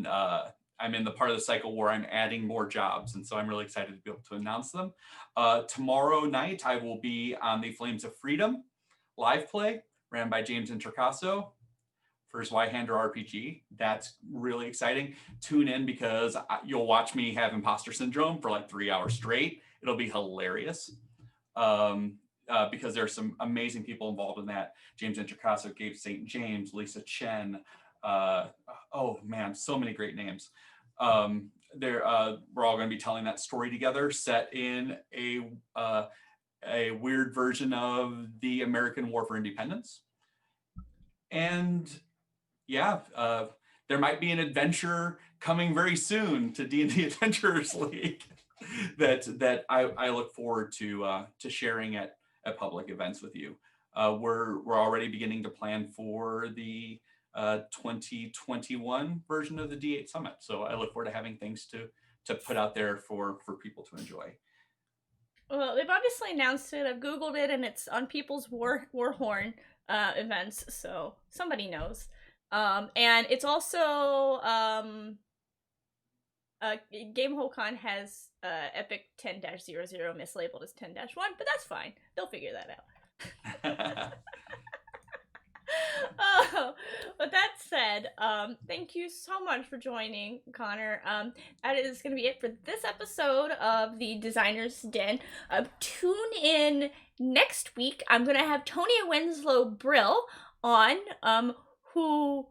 the part of the cycle where I'm adding more jobs, and so I'm really excited to be able to announce them. Tomorrow night, I will be on the Flames of Freedom live play ran by James Introcaso for Zweihander RPG. That's really exciting. Tune in because you'll watch me have imposter syndrome for like 3 hours straight. It'll be hilarious. Because there's some amazing people involved in that. James Introcaso, Gabe St. James, Lisa Chen. Oh man, so many great names. We're all going to be telling that story together, set in a weird version of the American War for Independence. And yeah, there might be an adventure coming very soon to D&D Adventurers League that I look forward to sharing at public events with you. We're already beginning to plan for the 2021 version of the D8 Summit. So I look forward to having things to put out there for people to enjoy. Well, they've obviously announced it. I've Googled it, and it's on People's Warhorn events, so somebody knows. And it's also GameholeCon has Epic 10-00 mislabeled as 10-1, but that's fine. They'll figure that out. Oh, with that said, thank you so much for joining, Connor. That is going to be it for this episode of the Designer's Den. Tune in next week. I'm going to have Tonya Winslow Brill on, who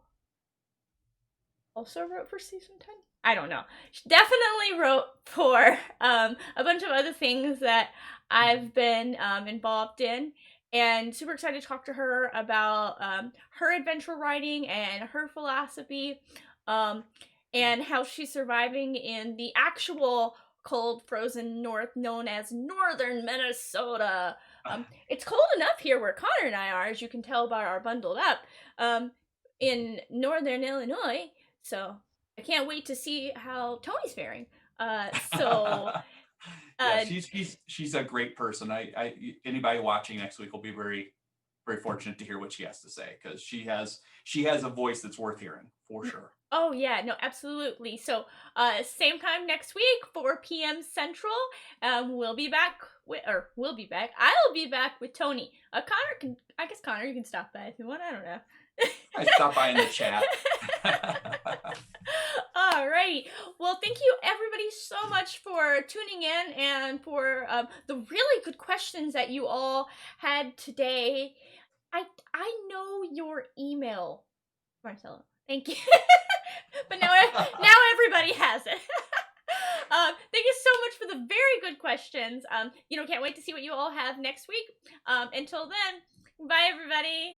also wrote for season 10. I don't know. She definitely wrote for a bunch of other things that I've been involved in. And super excited to talk to her about her adventure writing and her philosophy, and how she's surviving in the actual cold, frozen north known as northern Minnesota. It's cold enough here where Connor and I are, as you can tell by our bundled up, in northern Illinois. So I can't wait to see how Tony's faring. Yeah, she's a great person. Anybody watching next week will be very, very fortunate to hear what she has to say because she has a voice that's worth hearing for sure. Oh yeah, no, absolutely. So same time next week, 4 p.m. Central. We'll be back. I'll be back with Tony. Connor, you can stop by if you want. I don't know. I stop by in the chat. All right. Well, thank you everybody so much for tuning in and for the really good questions that you all had today. I know your email, Marcella. Thank you. But now everybody has it. Thank you so much for the very good questions. Can't wait to see what you all have next week. Until then, bye everybody.